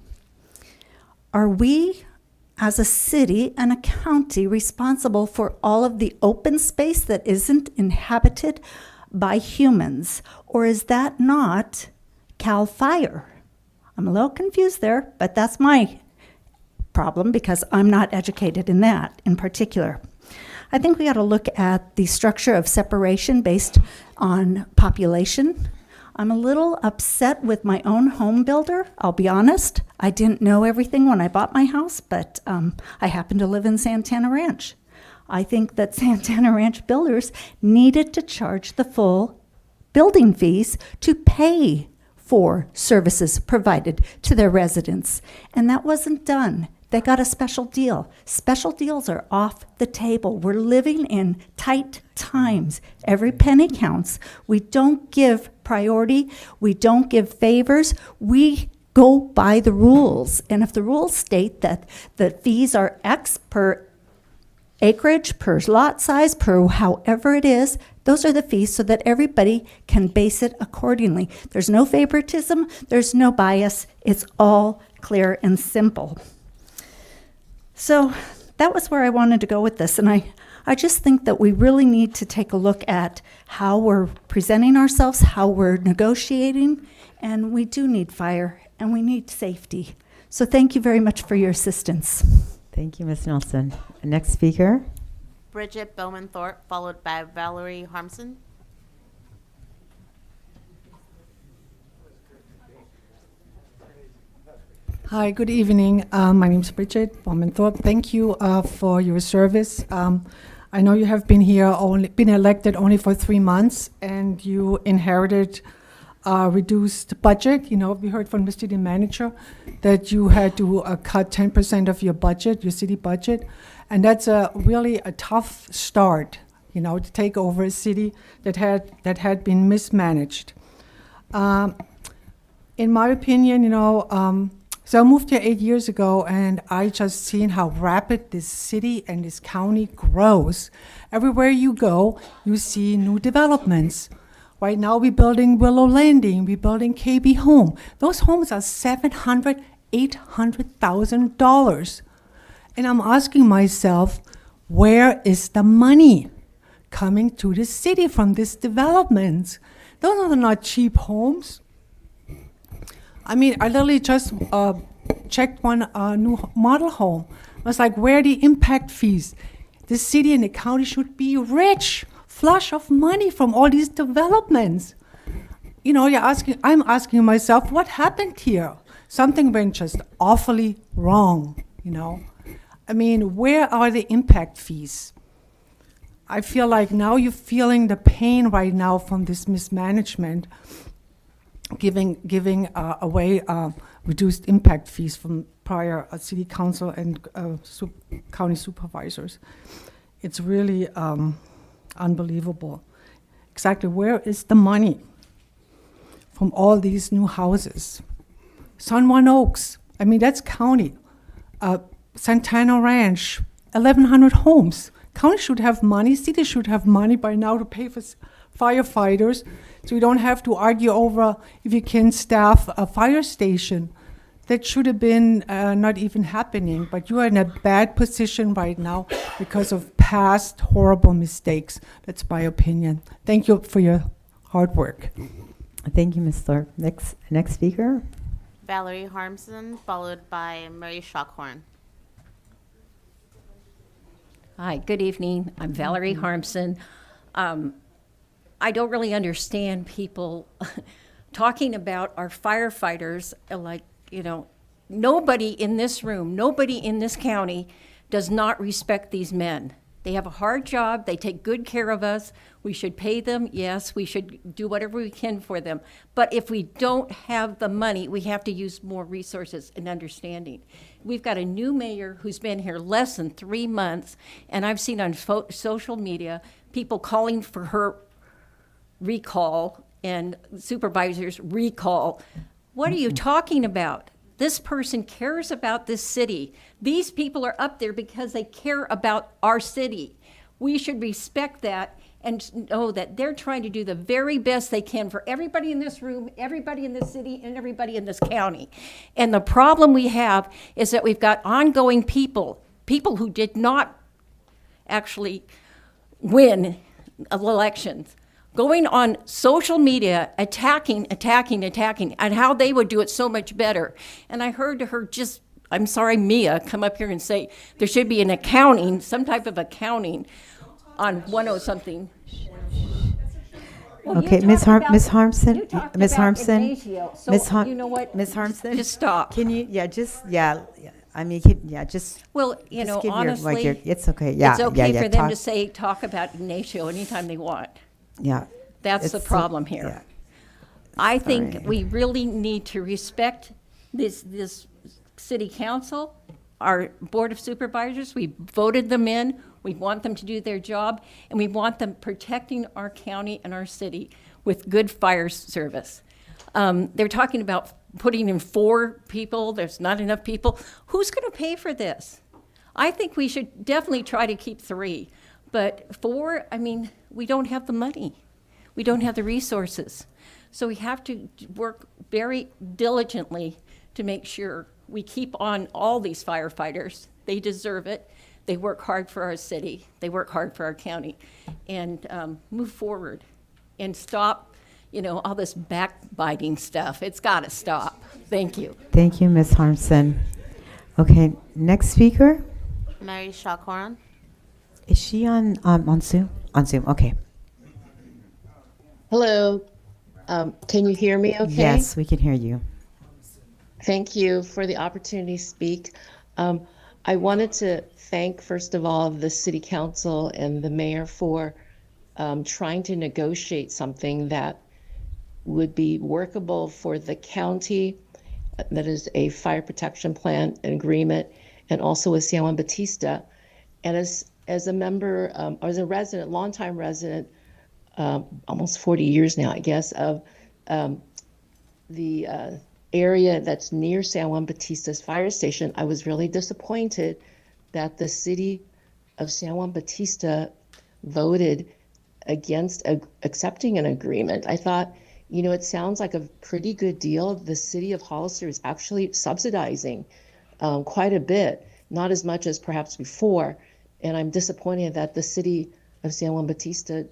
Are we, as a city and a county, responsible for all of the open space that isn't inhabited by humans, or is that not CAL FIRE? I'm a little confused there, but that's my problem because I'm not educated in that in particular. I think we got to look at the structure of separation based on population. I'm a little upset with my own home builder, I'll be honest. I didn't know everything when I bought my house, but I happen to live in Santana Ranch. I think that Santana Ranch builders needed to charge the full building fees to pay for services provided to their residents. And that wasn't done. They got a special deal. Special deals are off the table. We're living in tight times. Every penny counts. We don't give priority. We don't give favors. We go by the rules. And if the rules state that the fees are X per acreage, per lot size, per however it is, those are the fees so that everybody can base it accordingly. There's no favoritism, there's no bias, it's all clear and simple. So that was where I wanted to go with this, and I just think that we really need to take a look at how we're presenting ourselves, how we're negotiating, and we do need fire, and we need safety. So thank you very much for your assistance. Thank you, Ms. Nelson. Next speaker. Bridget Bowman-Thorpe, followed by Valerie Harmson. Hi, good evening. My name is Bridget Bowman-Thorpe. Thank you for your service. I know you have been been elected only for 3 months, and you inherited a reduced budget. You know, we heard from the city manager that you had to cut 10% of your budget, your city budget. And that's really a tough start, you know, to take over a city that had been mismanaged. In my opinion, you know, so I moved here 8 years ago, and I just seen how rapid this city and this county grows. Everywhere you go, you see new developments. Right now, we're building Willow Landing, we're building KB Home. Those homes are $700,000, $800,000. And I'm asking myself, where is the money coming to the city from this development? Those are not cheap homes. I mean, I literally just checked one new model home. I was like, where are the impact fees? The city and the county should be rich, flush of money from all these developments. You know, I'm asking myself, what happened here? Something went just awfully wrong, you know? I mean, where are the impact fees? I feel like now you're feeling the pain right now from this mismanagement, giving away reduced impact fees from prior city council and county supervisors. It's really unbelievable. Exactly, where is the money from all these new houses? San Juan Oaks, I mean, that's county. Santana Ranch, 1,100 homes. County should have money, city should have money by now to pay for firefighters, so we don't have to argue over if you can staff a fire station. That should have been not even happening, but you are in a bad position right now because of past horrible mistakes. That's my opinion. Thank you for your hard work. Thank you, Ms. Thorpe. Next speaker. Valerie Harmson, followed by Mary Schockhorn. Hi, good evening. I'm Valerie Harmson. I don't really understand people talking about our firefighters like you know, nobody in this room, nobody in this county does not respect these men. They have a hard job. They take good care of us. We should pay them. Yes, we should do whatever we can for them. But if we don't have the money, we have to use more resources and understanding. We've got a new mayor who's been here less than 3 months, and I've seen on social media people calling for her recall and supervisors recall. What are you talking about? This person cares about this city. These people are up there because they care about our city. We should respect that and know that they're trying to do the very best they can for everybody in this room, everybody in this city, and everybody in this county. And the problem we have is that we've got ongoing people who did not actually win elections, going on social media, attacking, and how they would do it so much better. And I heard her I'm sorry, Mia, come up here and say there should be an accounting, some type of accounting on 10-something. Well, Okay, Ms. Harmson, Ms. Harmson, You know what? Ms. Harmson, Just stop. Can you, I mean, just. Well, you just know, give your, honestly, it's okay, yeah. it's okay yeah, for them talk- to talk about Ignacio anytime they want. Yeah. That's the It's- problem here. yeah. I think Sorry. we really need to respect this city council, our board of supervisors. We voted them in. We want them to do their job, and we want them protecting our county and our city with good fire service. They're talking about putting in 4 people. There's not enough people. Who's going to pay for this? I think we should definitely try to keep 3, but 4, I mean, we don't have the money. We don't have the resources. So we have to work very diligently to make sure we keep on all these firefighters. They deserve it. They work hard for our city. They work hard for our county. And move forward and stop, all this backbiting stuff. It's got to stop. Thank you. Thank you, Ms. Harmson. Okay, next speaker, Mary Shakoran. is she on Zoom? On Zoom, okay. Hello. Can you hear me okay? Yes, we can hear you. Thank you for the opportunity to speak. I wanted to thank, first of all, the City Council and the Mayor for trying to negotiate something that would be workable for the county, that is a fire protection plan agreement, and also with San Juan Bautista. And as a member, or as a resident, longtime resident, almost 40 years now, I guess, of the area that's near San Juan Bautista's fire station, I was really disappointed that the city of San Juan Bautista voted against accepting an agreement. I thought, it sounds like a pretty good deal. The city of Hollister is actually subsidizing quite a bit, not as much as perhaps before. And I'm disappointed that the city of San Juan Bautista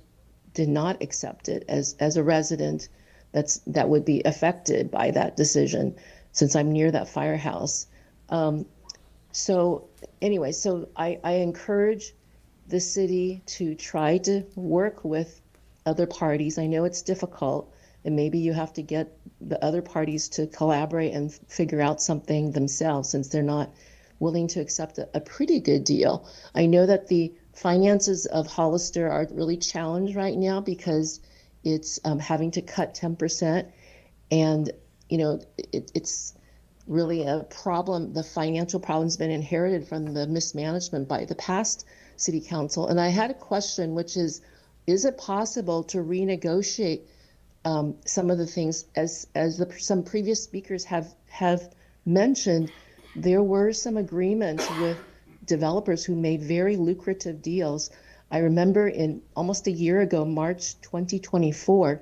did not accept it as a resident that would be affected by that decision, since I'm near that firehouse. So I encourage the city to try to work with other parties. I know it's difficult, and maybe you have to get the other parties to collaborate and figure out something themselves, since they're not willing to accept a pretty good deal. I know that the finances of Hollister are really challenged right now because it's having to cut 10%, and it's really a problem. The financial problem's been inherited from the mismanagement by the past city council. And I had a question, which is it possible to renegotiate some of the things, as some previous speakers have mentioned? There were some agreements with developers who made very lucrative deals. I remember in almost a year ago, March 2024,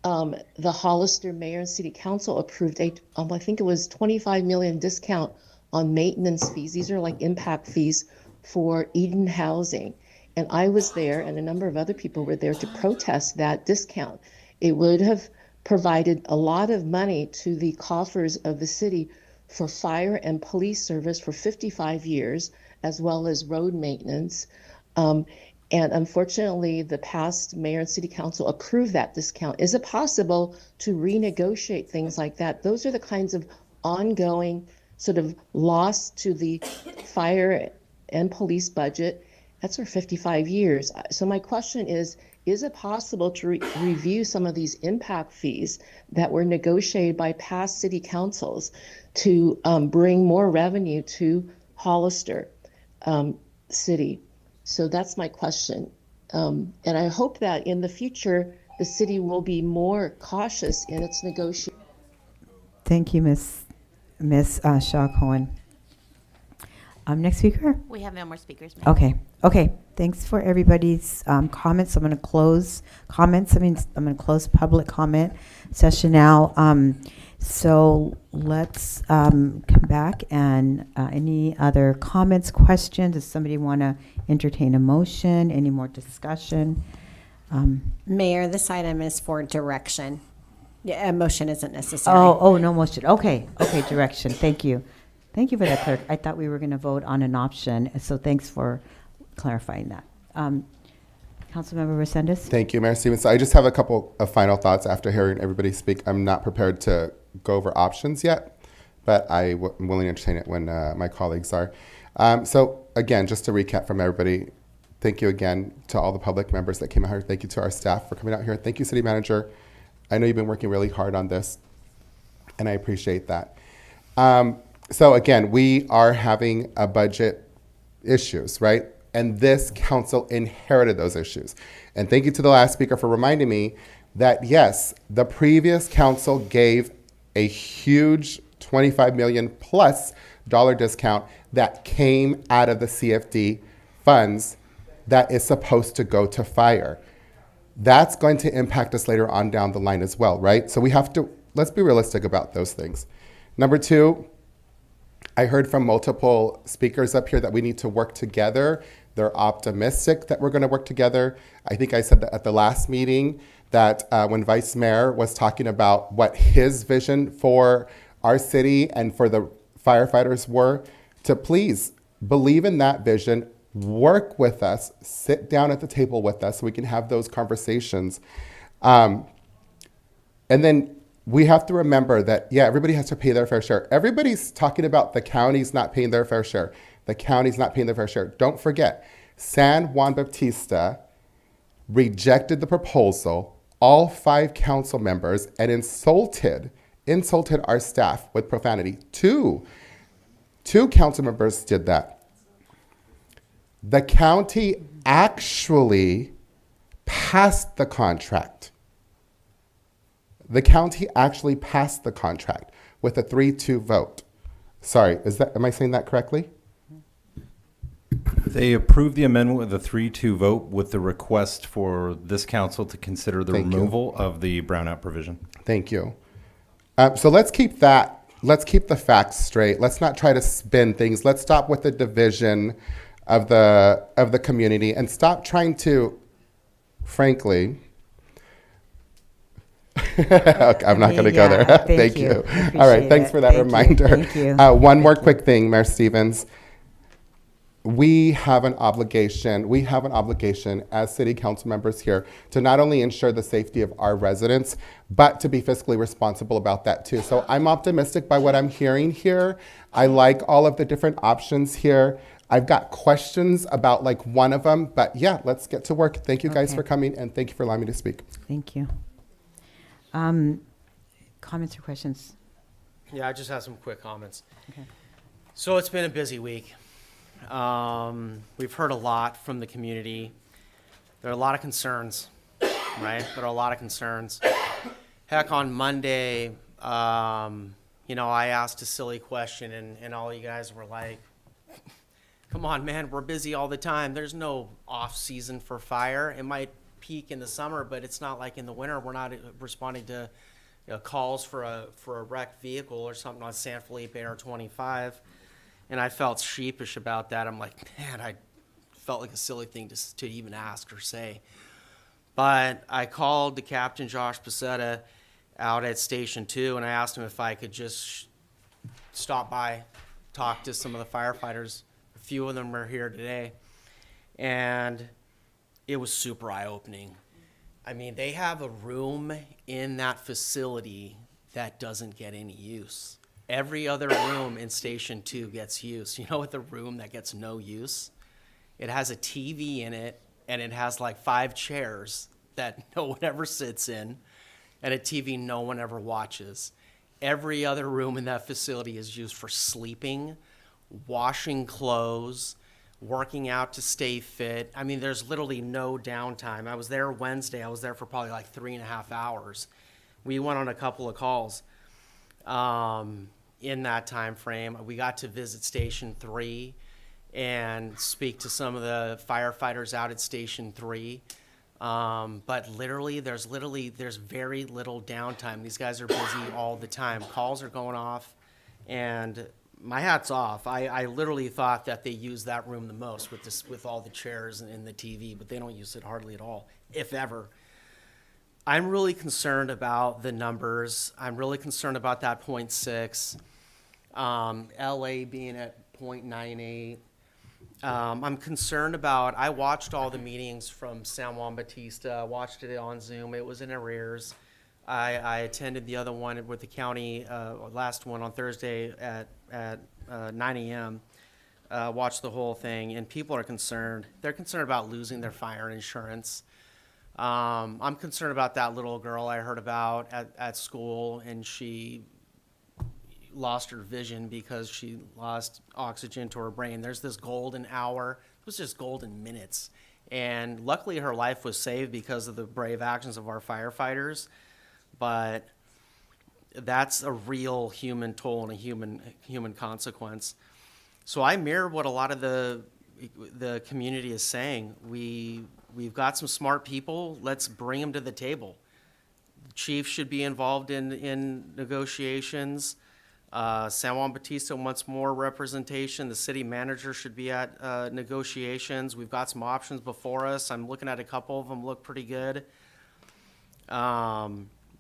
the Hollister Mayor and City Council approved I think it was $25 million discount on maintenance fees. These are like impact fees for Eden Housing. And I was there, and a number of other people were there to protest that discount. It would have provided a lot of money to the coffers of the city for fire and police service for 55 years, as well as road maintenance. And unfortunately, the past mayor and city council approved that discount. Is it possible to renegotiate things like that? Those are the kinds of ongoing sort of loss to the fire and police budget. That's for 55 years. So my question is it possible to review some of these impact fees that were negotiated by past city councils to bring more revenue to Hollister City? So that's my question. And I hope that in the future, the city will be more cautious in its negotiation. Thank you, Miss Shaw Cohen. Next speaker? We have no more speakers, ma'am. Okay. Thanks for everybody's comments. I'm going to close comments. I'm going to close public comment session now. So let's come back and any other comments, questions? Does somebody want to entertain a motion? Any more discussion? Mayor, this item is for direction. Yeah, a motion isn't necessary. No motion. Okay, direction. Thank you. Thank you for that, clerk. I thought we were going to vote on an option, so thanks for clarifying that. Councilmember Resendez? Thank you, Mayor Stevens. So I just have a couple of final thoughts after hearing everybody speak. I'm not prepared to go over options yet, but I'm willing to entertain it when my colleagues are. So again, just to recap from everybody, thank you again to all the public members that came out here. Thank you to our staff for coming out here. Thank you, City Manager. I know you've been working really hard on this, and I appreciate that. So again, we are having a budget issues, right? And this council inherited those issues. And thank you to the last speaker for reminding me that yes, the previous council gave a huge $25 million plus discount that came out of the CFD funds that is supposed to go to fire. That's going to impact us later on down the line as well, right? So we have to, let's be realistic about those things. Number two, I heard from multiple speakers up here that we need to work together. They're optimistic that we're going to work together. I think I said that at the last meeting that when Vice Mayor was talking about what his vision for our city and for the firefighters were, to please believe in that vision, work with us, sit down at the table with us so we can have those conversations. And then we have to remember that, yeah, everybody has to pay their fair share. Everybody's talking about the counties not paying their fair share. The county's not paying their fair share. Don't forget, San Juan Bautista rejected the proposal, all 5 council members, and insulted our staff with profanity. Two council members did that. The county actually passed the contract. The county actually passed the contract with a 3-2 vote. Sorry, am I saying that correctly? They approved the amendment with a 3-2 vote with the request for this council to consider the removal of the brownout provision. Thank you. So let's keep the facts straight. Let's not try to spin things. Let's stop with the division of the community and stop trying to, frankly, okay, I'm not going to go there. Thank you. All right, thanks for that reminder. Thank you. One more quick thing, Mayor Stevens. We have an obligation as city council members here to not only ensure the safety of our residents, but to be fiscally responsible about that too. So I'm optimistic by what I'm hearing here. I like all of the different options here. I've got questions about like one of them, but yeah, let's get to work. Thank you guys for coming, and thank you for allowing me to speak. Thank you. Comments or questions? Yeah, I just have some quick comments. Okay. So it's been a busy week. We've heard a lot from the community. There are a lot of concerns, right? There are a lot of concerns. Heck, on Monday, I asked a silly question, and all you guys were like, come on, man, we're busy all the time. There's no off season for fire. It might peak in the summer, but it's not like in the winter. We're not responding to calls for a wrecked vehicle or something on San Felipe or 25. And I felt sheepish about that. I'm like, man, I felt like a silly thing to even ask or say. But I called the Captain Josh Pacetta out at Station 2, and I asked him if I could just stop by, talk to some of the firefighters. A few of them are here today. And it was super eye-opening. I mean, they have a room in that facility that doesn't get any use. Every other room in Station 2 gets use. You know what the room that gets no use? It has a TV in it, and it has like 5 chairs that no one ever sits in, and a TV no one ever watches. Every other room in that facility is used for sleeping, washing clothes, working out to stay fit. I mean, there's literally no downtime. I was there Wednesday. I was there for probably like 3.5 hours. We went on a couple of calls in that time frame. We got to visit Station 3 and speak to some of the firefighters out at Station 3. But literally, there's very little downtime. These guys are busy all the time. Calls are going off, and my hat's off. I literally thought that they used that room the most with all the chairs and the TV, but they don't use it hardly at all, if ever. I'm really concerned about the numbers. I'm really concerned about that 0.6. LA being at 0.98. I'm concerned about, I watched all the meetings from San Juan Bautista. I watched it on Zoom. It was in arrears. I attended the other one with the county, last one on Thursday at 9 a.m. Watched the whole thing, and people are concerned. They're concerned about losing their fire insurance. I'm concerned about that little girl I heard about at school, and she lost her vision because she lost oxygen to her brain. There's this golden hour. It was just golden minutes. And luckily her life was saved because of the brave actions of our firefighters. But that's a real human toll and a human consequence. So I mirror what a lot of the community is saying. We've got some smart people. Let's bring them to the table. The chief should be involved in negotiations. San Juan Bautista wants more representation. The city manager should be at negotiations. We've got some options before us. I'm looking at a couple of them, look pretty good.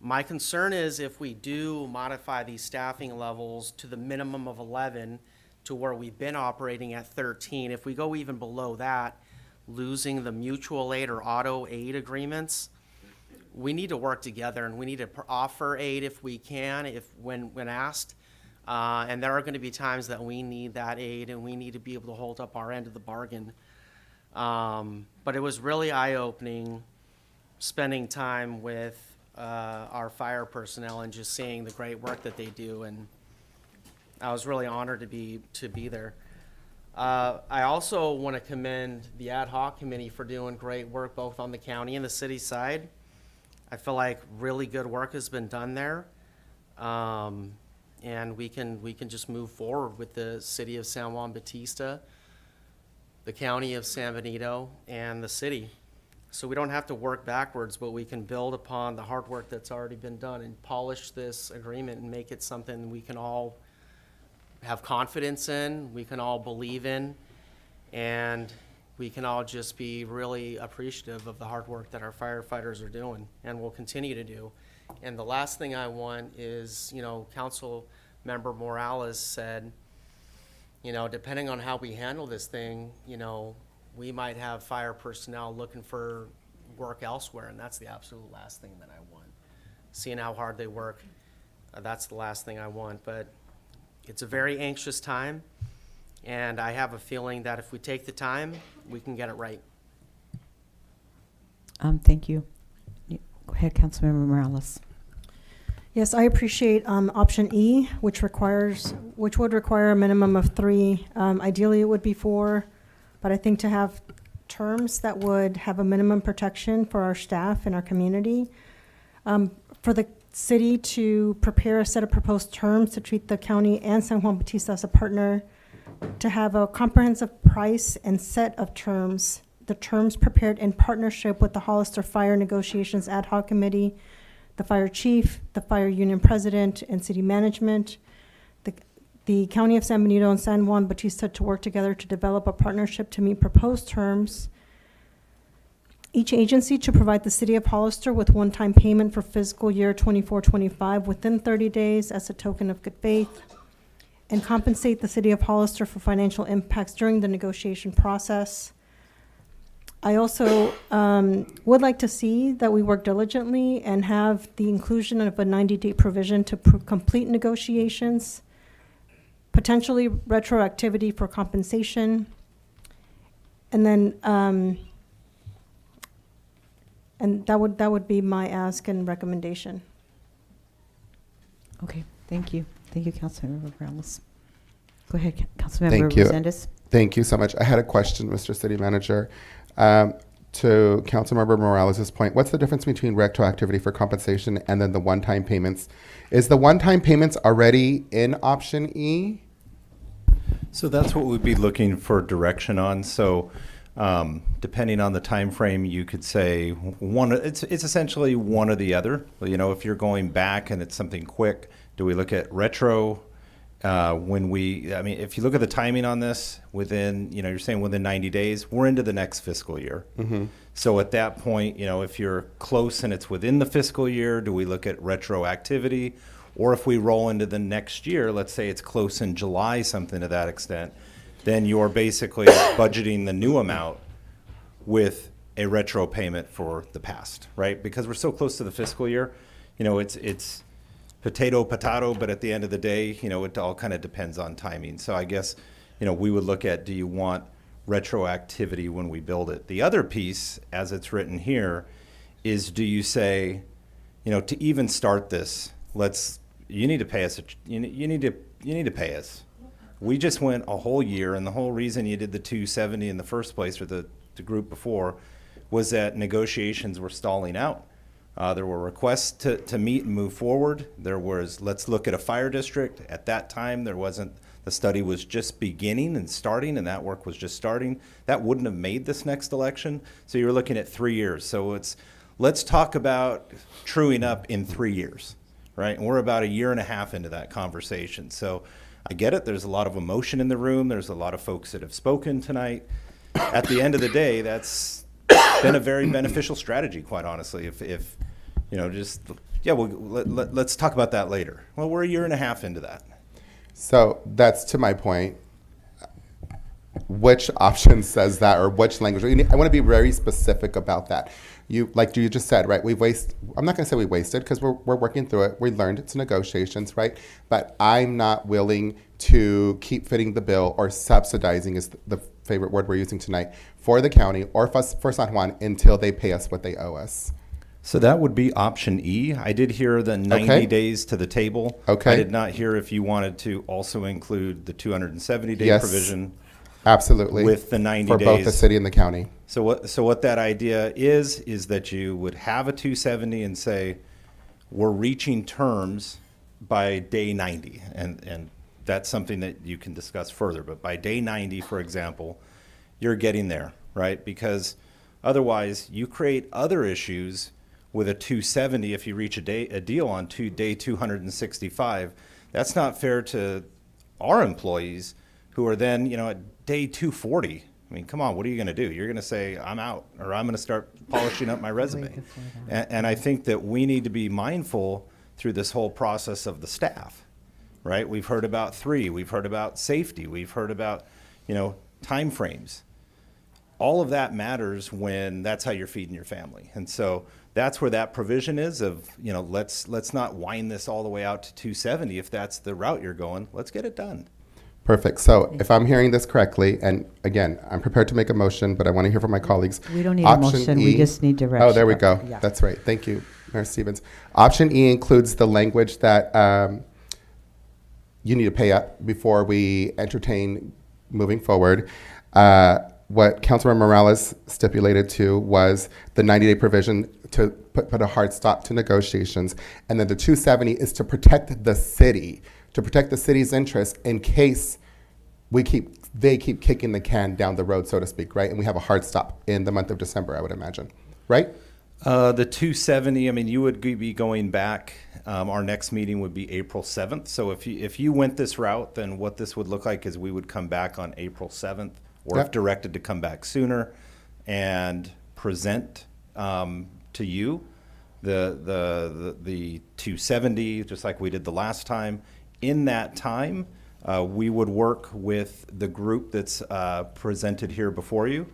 My concern is if we do modify these staffing levels to the minimum of 11 to where we've been operating at 13, if we go even below that, losing the mutual aid or auto aid agreements, we need to work together and we need to offer aid if we can, when asked. And there are going to be times that we need that aid and we need to be able to hold up our end of the bargain. But it was really eye-opening spending time with our fire personnel and just seeing the great work that they do. And I was really honored to be there. I also want to commend the ad hoc committee for doing great work both on the county and the city side. I feel like really good work has been done there. And we can just move forward with the city of San Juan Bautista, the county of San Benito, and the city. So we don't have to work backwards, but we can build upon the hard work that's already been done and polish this agreement and make it something we can all have confidence in, we can all believe in, and we can all just be really appreciative of the hard work that our firefighters are doing and will continue to do. And the last thing I want is, Council Member Morales said, depending on how we handle this thing, we might have fire personnel looking for work elsewhere, and that's the absolute last thing that I want. Seeing how hard they work, that's the last thing I want. But it's a very anxious time, and I have a feeling that if we take the time, we can get it right. Thank you. Go ahead, Councilmember Morales. Yes, I appreciate option E, which would require a minimum of 3. Ideally, it would be 4, but I think to have terms that would have a minimum protection for our staff and our community, for the city to prepare a set of proposed terms to treat the county and San Juan Bautista as a partner, to have a comprehensive price and set of terms, the terms prepared in partnership with the Hollister Fire Negotiations Ad Hoc Committee, the fire chief, the fire union president, and city management, the county of San Benito and San Juan Bautista to work together to develop a partnership to meet proposed terms. Each agency to provide the city of Hollister with one-time payment for fiscal year 24-25 within 30 days as a token of good faith, and compensate the city of Hollister for financial impacts during the negotiation process. I also would like to see that we work diligently and have the inclusion of a 90-day provision to complete negotiations, potentially retroactivity for compensation, and then and that would be my ask and recommendation. Okay, thank you. Thank you, Councilmember Morales. Go ahead, Councilmember Thank you. Resendez. Thank you so much. I had a question, Mr. City Manager. To Councilmember Morales' point, what's the difference between retroactivity for compensation and then the one-time payments? Is the one-time payments already in option E? So that's what we'd be looking for direction on. So depending on the time frame, you could say it's essentially one or the other. You know, if you're going back and it's something quick, do we look at retro? If you look at the timing on this, within, you're saying within 90 days, we're into the next fiscal year. Mm-hmm. So at that point, if you're close and it's within the fiscal year, do we look at retroactivity? Or if we roll into the next year, let's say it's close in July, something to that extent, then you're basically budgeting the new amount with a retro payment for the past, right? Because we're so close to the fiscal year, it's potato, but at the end of the day, it all kind of depends on timing. So I guess, we would look at, do you want retroactivity when we build it? The other piece, as it's written here, is do you say, to even start this, you need to pay us. You need to pay us. We just went a whole year, and the whole reason you did the 270 in the first place, or the group before, was that negotiations were stalling out. There were requests to meet and move forward. There was, let's look at a fire district. At that time, the study was just beginning and starting, and that work was just starting. That wouldn't have made this next election. So you're looking at 3 years. So let's talk about truing up in 3 years, right? And we're about a year and a half into that conversation. So I get it. There's a lot of emotion in the room. There's a lot of folks that have spoken tonight. At the end of the day, that's been a very beneficial strategy, quite honestly. Let's talk about that later. Well, we're a year and a half into that. So that's to my point. Which option says that, or which language? I want to be very specific about that. You just said, right? I'm not going to say we wasted, because we're working through it. We learned it's negotiations, right? But I'm not willing to keep fitting the bill, or subsidizing is the favorite word we're using tonight, for the county or for San Juan until they pay us what they owe us. So that would be option E. I did hear the 90 days to the table. Okay. I did not hear if you wanted to also include the 270-day Yes, provision. Absolutely. With the 90 for days. both the city and the county. So what that idea is that you would have a 270 and say, we're reaching terms by day 90. And that's something that you can discuss further. But by day 90, for example, you're getting there, right? Because otherwise you create other issues with a 270 if you reach a deal on day 265. That's not fair to our employees who are then, at day 240. I mean, come on, what are you going to do? You're going to say, I'm out, or I'm going to start polishing up my resume. And I think that we need to be mindful through this whole process of the staff, right? We've heard about 3, we've heard about safety, we've heard about, time frames. All of that matters when that's how you're feeding your family. And so that's where that provision is of, let's not wind this all the way out to 270 if that's the route you're going. Let's get it done. Perfect. So if I'm hearing this correctly, and again, I'm prepared to make a motion, but I want to hear from my colleagues. We don't need a motion. We just need direction. Oh, there we go. Yeah. That's right. Thank you, Mayor Stevens. Option E includes the language that you need to pay up before we entertain moving forward. What Councilmember Morales stipulated to was the 90-day provision to put a hard stop to negotiations. And then the 270 is to protect the city, to protect the city's interests in case they keep kicking the can down the road, so to speak, right? And we have a hard stop in the month of December, I would imagine, right? The 270, you would be going back. Our next meeting would be April 7th. So if you went this route, then what this would look like is we would come back on April 7th, or if directed to come back sooner, and present to you the 270, just like we did the last time. In that time, we would work with the group that's presented here before you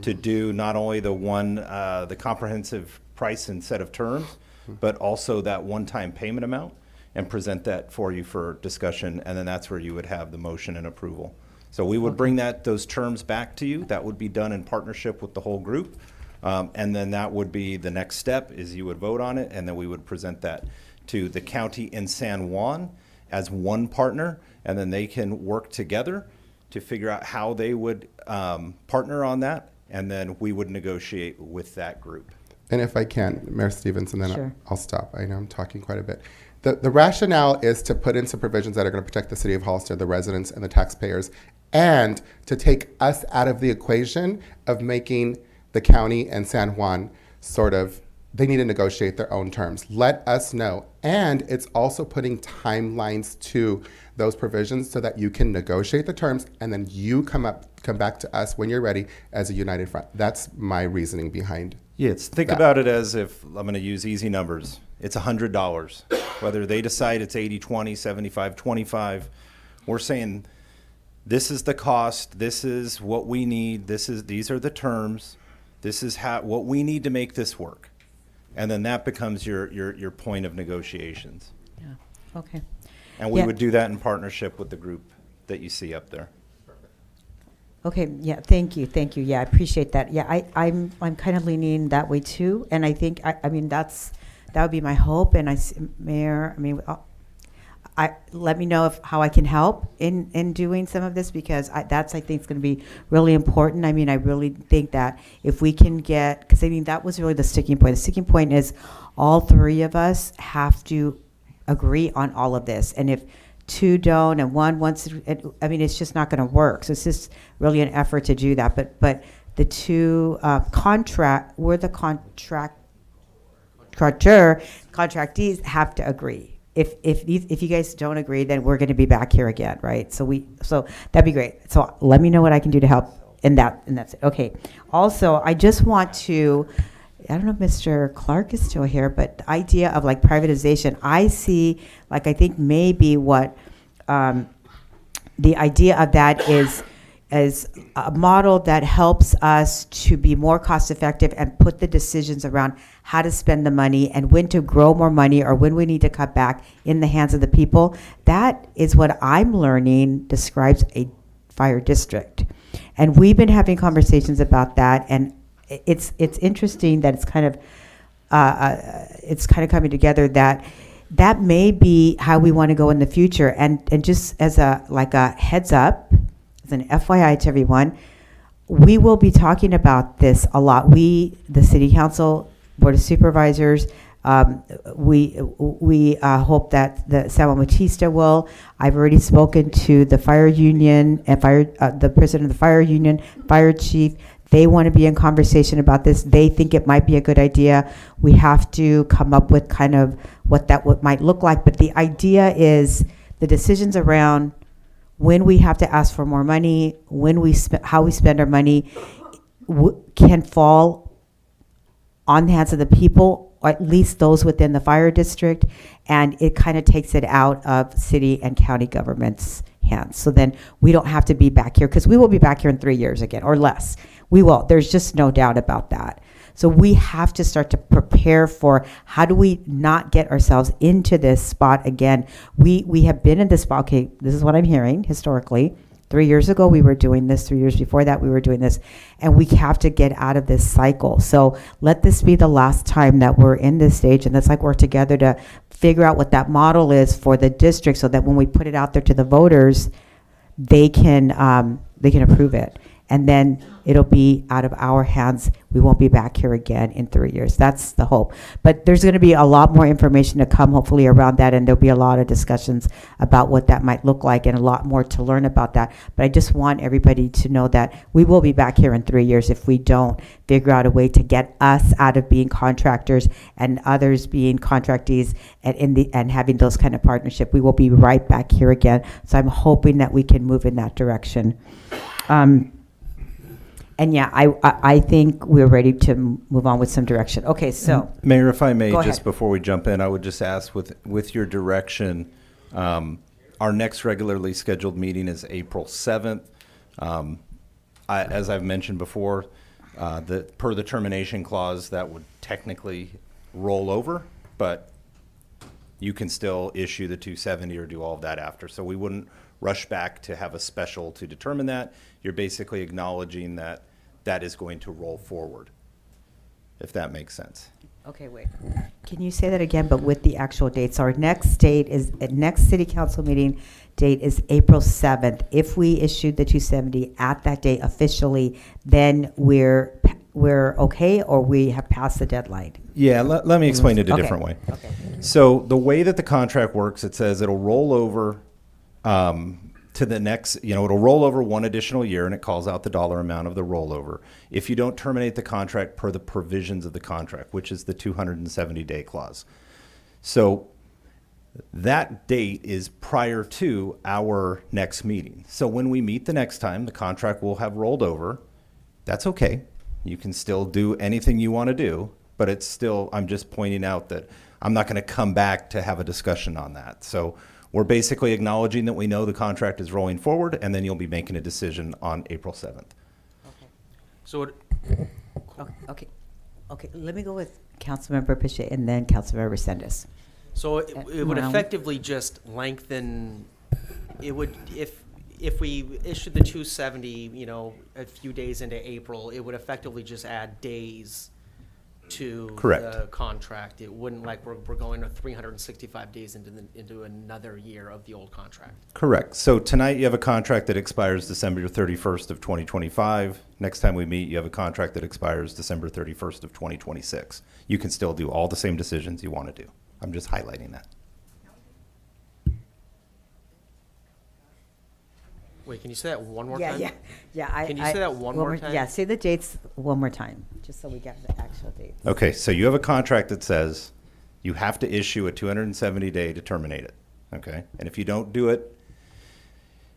to do not only the comprehensive price and set of terms, but also that one-time payment amount, and present that for you for discussion, and then that's where you would have the motion and approval. So we would bring those terms back to you. That would be done in partnership with the whole group. And then that would be the next step, is you would vote on it, and then we would present that to the county in San Juan as one partner, and then they can work together to figure out how they would partner on that, and then we would negotiate with that group. And if I can, Mayor Stevens, and then Sure. I'll stop. I know I'm talking quite a bit. The rationale is to put in some provisions that are going to protect the city of Hollister, the residents and the taxpayers, and to take us out of the equation of making the county and San Juan sort of, they need to negotiate their own terms. Let us know. And it's also putting timelines to those provisions so that you can negotiate the terms, and then you come back to us when you're ready as a united front. That's my reasoning behind. Yeah, think that. about it as, if I'm going to use easy numbers, it's $100. Whether they decide it's 80-20, 75-25, we're saying this is the cost, this is what we need, these are the terms, this is what we need to make this work. And then that becomes your point of negotiations. Yeah. Okay. And we Yeah. would do that in partnership with the group that you see up there. Okay, yeah, thank you. Yeah, I appreciate that. Yeah, I'm kind of leaning that way too, and I think, I mean, that would be my hope, and Mayor, I mean, let me know how I can help in doing some of this, because I think is going to be really important. I mean, I really think that if we can get, because I mean, that was really the sticking point. The sticking point is all three of us have to agree on all of this, and if two don't and one wants to, I mean, it's just not going to work. So it's just really an effort to do that. But the two we're the contractees have to agree. If you guys don't agree, then we're going to be back here again, right? So that'd be great. So let me know what I can do to help in that. And that's it. Okay. Also, I just want to, I don't know if Mr. Clark is still here, but the idea of like privatization, I see, like, I think maybe what the idea of that is a model that helps us to be more cost effective and put the decisions around how to spend the money and when to grow more money or when we need to cut back in the hands of the people. That is what I'm learning describes a fire district. And we've been having conversations about that, and it's interesting that it's kind of coming together that may be how we want to go in the future. And just as a heads up, as an FYI to everyone, we will be talking about this a lot. We, the City Council, Board of Supervisors, we hope that the San Juan Bautista will. I've already spoken to the fire union and the president of the fire union, fire chief. They want to be in conversation about this. They think it might be a good idea. We have to come up with kind of what might look like. But the idea is the decisions around when we have to ask for more money, how we spend our money, can fall on the hands of the people, or at least those within the fire district, and it kind of takes it out of city and county government's hands. So then we don't have to be back here, because we will be back here in 3 years again, or less. We will. There's just no doubt about that. So we have to start to prepare for how do we not get ourselves into this spot again. We have been in this spot. Okay, this is what I'm hearing historically. 3 years ago, we were doing this. 3 years before that, we were doing this. And we have to get out of this cycle. So let this be the last time that we're in this stage. And let's work together to figure out what that model is for the district, so that when we put it out there to the voters, they can approve it. And then it'll be out of our hands. We won't be back here again in 3 years. That's the hope. But there's going to be a lot more information to come, hopefully, around that, and there'll be a lot of discussions about what that might look like and a lot more to learn about that. But I just want everybody to know that we will be back here in 3 years if we don't figure out a way to get us out of being contractors and others being contractees and having those kind of partnership. We will be right back here again. So I'm hoping that we can move in that direction. And yeah, I think we're ready to move on with some direction. Okay, so. Mayor, if I may, Go just ahead. before we jump in, I would just ask with your direction, our next regularly scheduled meeting is April 7th. As I've mentioned before, Per the termination clause, that would technically roll over, but you can still issue the 270 or do all of that after. So we wouldn't rush back to have a special to determine that. You're basically acknowledging that that is going to roll forward, if that makes sense. Okay, wait. Can you say that again, but with the actual dates? Our next next city council meeting date is April 7th. If we issued the 270 at that date officially, then we're okay, or we have passed the deadline? Yeah, let me explain it a Okay. different way. Okay. So the way that the contract works, it says it'll roll over to the next, it'll roll over one additional year, and it calls out the dollar amount of the rollover if you don't terminate the contract per the provisions of the contract, which is the 270-day clause. So that date is prior to our next meeting. So when we meet the next time, the contract will have rolled over. That's okay. You can still do anything you want to do, but it's still, I'm just pointing out that I'm not going to come back to have a discussion on that. So we're basically acknowledging that we know the contract is rolling forward, and then you'll be making a decision on April 7th. So Okay. Let me go with Councilmember Pichet and then Councilmember Resendez. So it would Well- effectively just lengthen, it would, if we issued the 270, a few days into April, it would effectively just add days to Correct. the contract. It wouldn't like we're going to 365 days into another year of the old contract. Correct. So tonight you have a contract that expires December 31st of 2025. Next time we meet, you have a contract that expires December 31st of 2026. You can still do all the same decisions you want to do. I'm just highlighting that. Wait, can you say that one more Yeah, time? yeah. Can you say that one more time? Yeah, say the dates one more time, just so we get the actual dates. Okay, so you have a contract that says you have to issue a 270-day to terminate it, okay? And if you don't do it,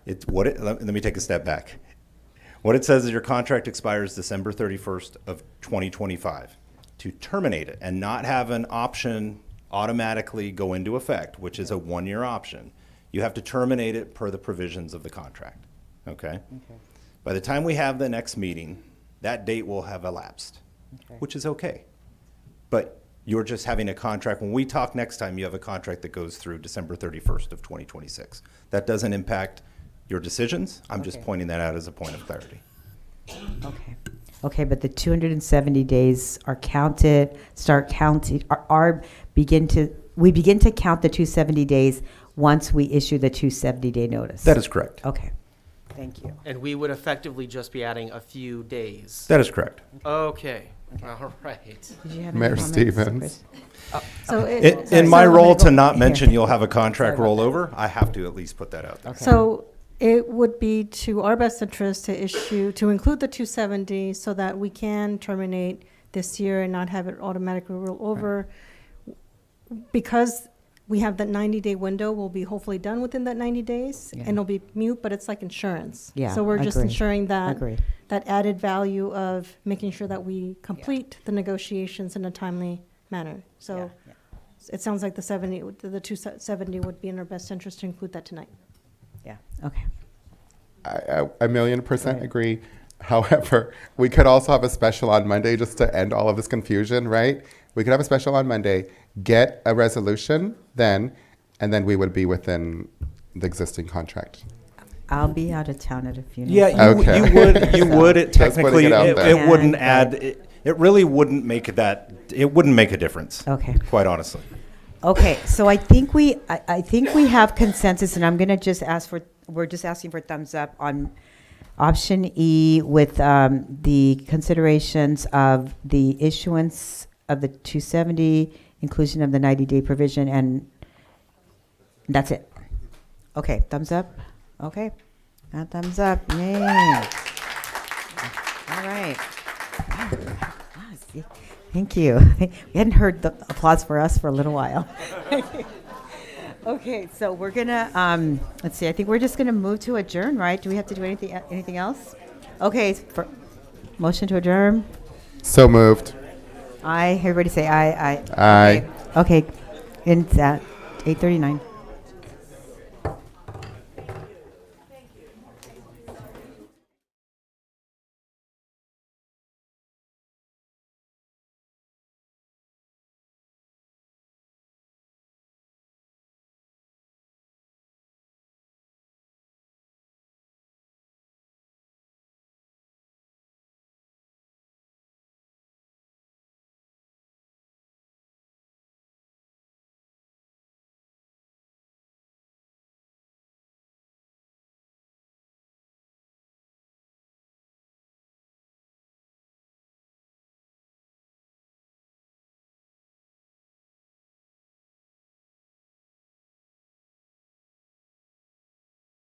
let me take a step back. What it says is your contract expires December 31st of 2025. To terminate it and not have an option automatically go into effect, which is a one-year option, you have to terminate it per the provisions of the contract, okay? By the time we have the next meeting, that date will have elapsed, which is okay. But you're just having a contract. When we talk next time, you have a contract that goes through December 31st of 2026. That doesn't impact your decisions. I'm just pointing that out as a point of clarity. Okay, but the 270 days are counted, we begin to count the 270 days once we issue the 270-day notice. That is correct. Okay, thank you. And we would effectively just be adding a few days. That is correct. Okay. All right. Did you have Mayor any comments, Stevens. Chris? So In my so- role to not mention you'll have a contract rollover, I have to at least put that out there. So it would be to our best interest to include the 270 so that we can terminate this year and not have it automatically roll over. Because we have that 90-day window, we'll be hopefully done within that 90 days, Yeah. and it'll be mute, but it's like insurance. Yeah, So we're just agreed. ensuring that Agreed. that added value of making sure that we complete the negotiations in a timely manner. So it sounds like the 270 would be in our best interest to include that tonight. Yeah, okay. I 1,000,000% agree. However, we could also have a special on Monday just to end all of this confusion, right? We could have a special on Monday, get a resolution then, and then we would be within the existing contract. I'll be out of town at a funeral. Yeah, you would. It Just putting technically, it out it there. wouldn't Yeah, add, it really wouldn't make it wouldn't make a difference. Okay. Quite honestly. Okay, so I think we have consensus, and I'm gonna just we're just asking for thumbs up on option E with the considerations of the issuance of the 270, inclusion of the 90-day provision, and that's it. Okay, thumbs up. Okay, thumbs up. Yay. All right. Thank you. We hadn't heard the applause for us for a little while. Okay, so we're gonna let's see. I think we're just gonna move to adjourn, right? Do we have to do anything else? Okay, motion to adjourn. So moved. Aye. Everybody say aye. Aye. Okay. It's at 8:39.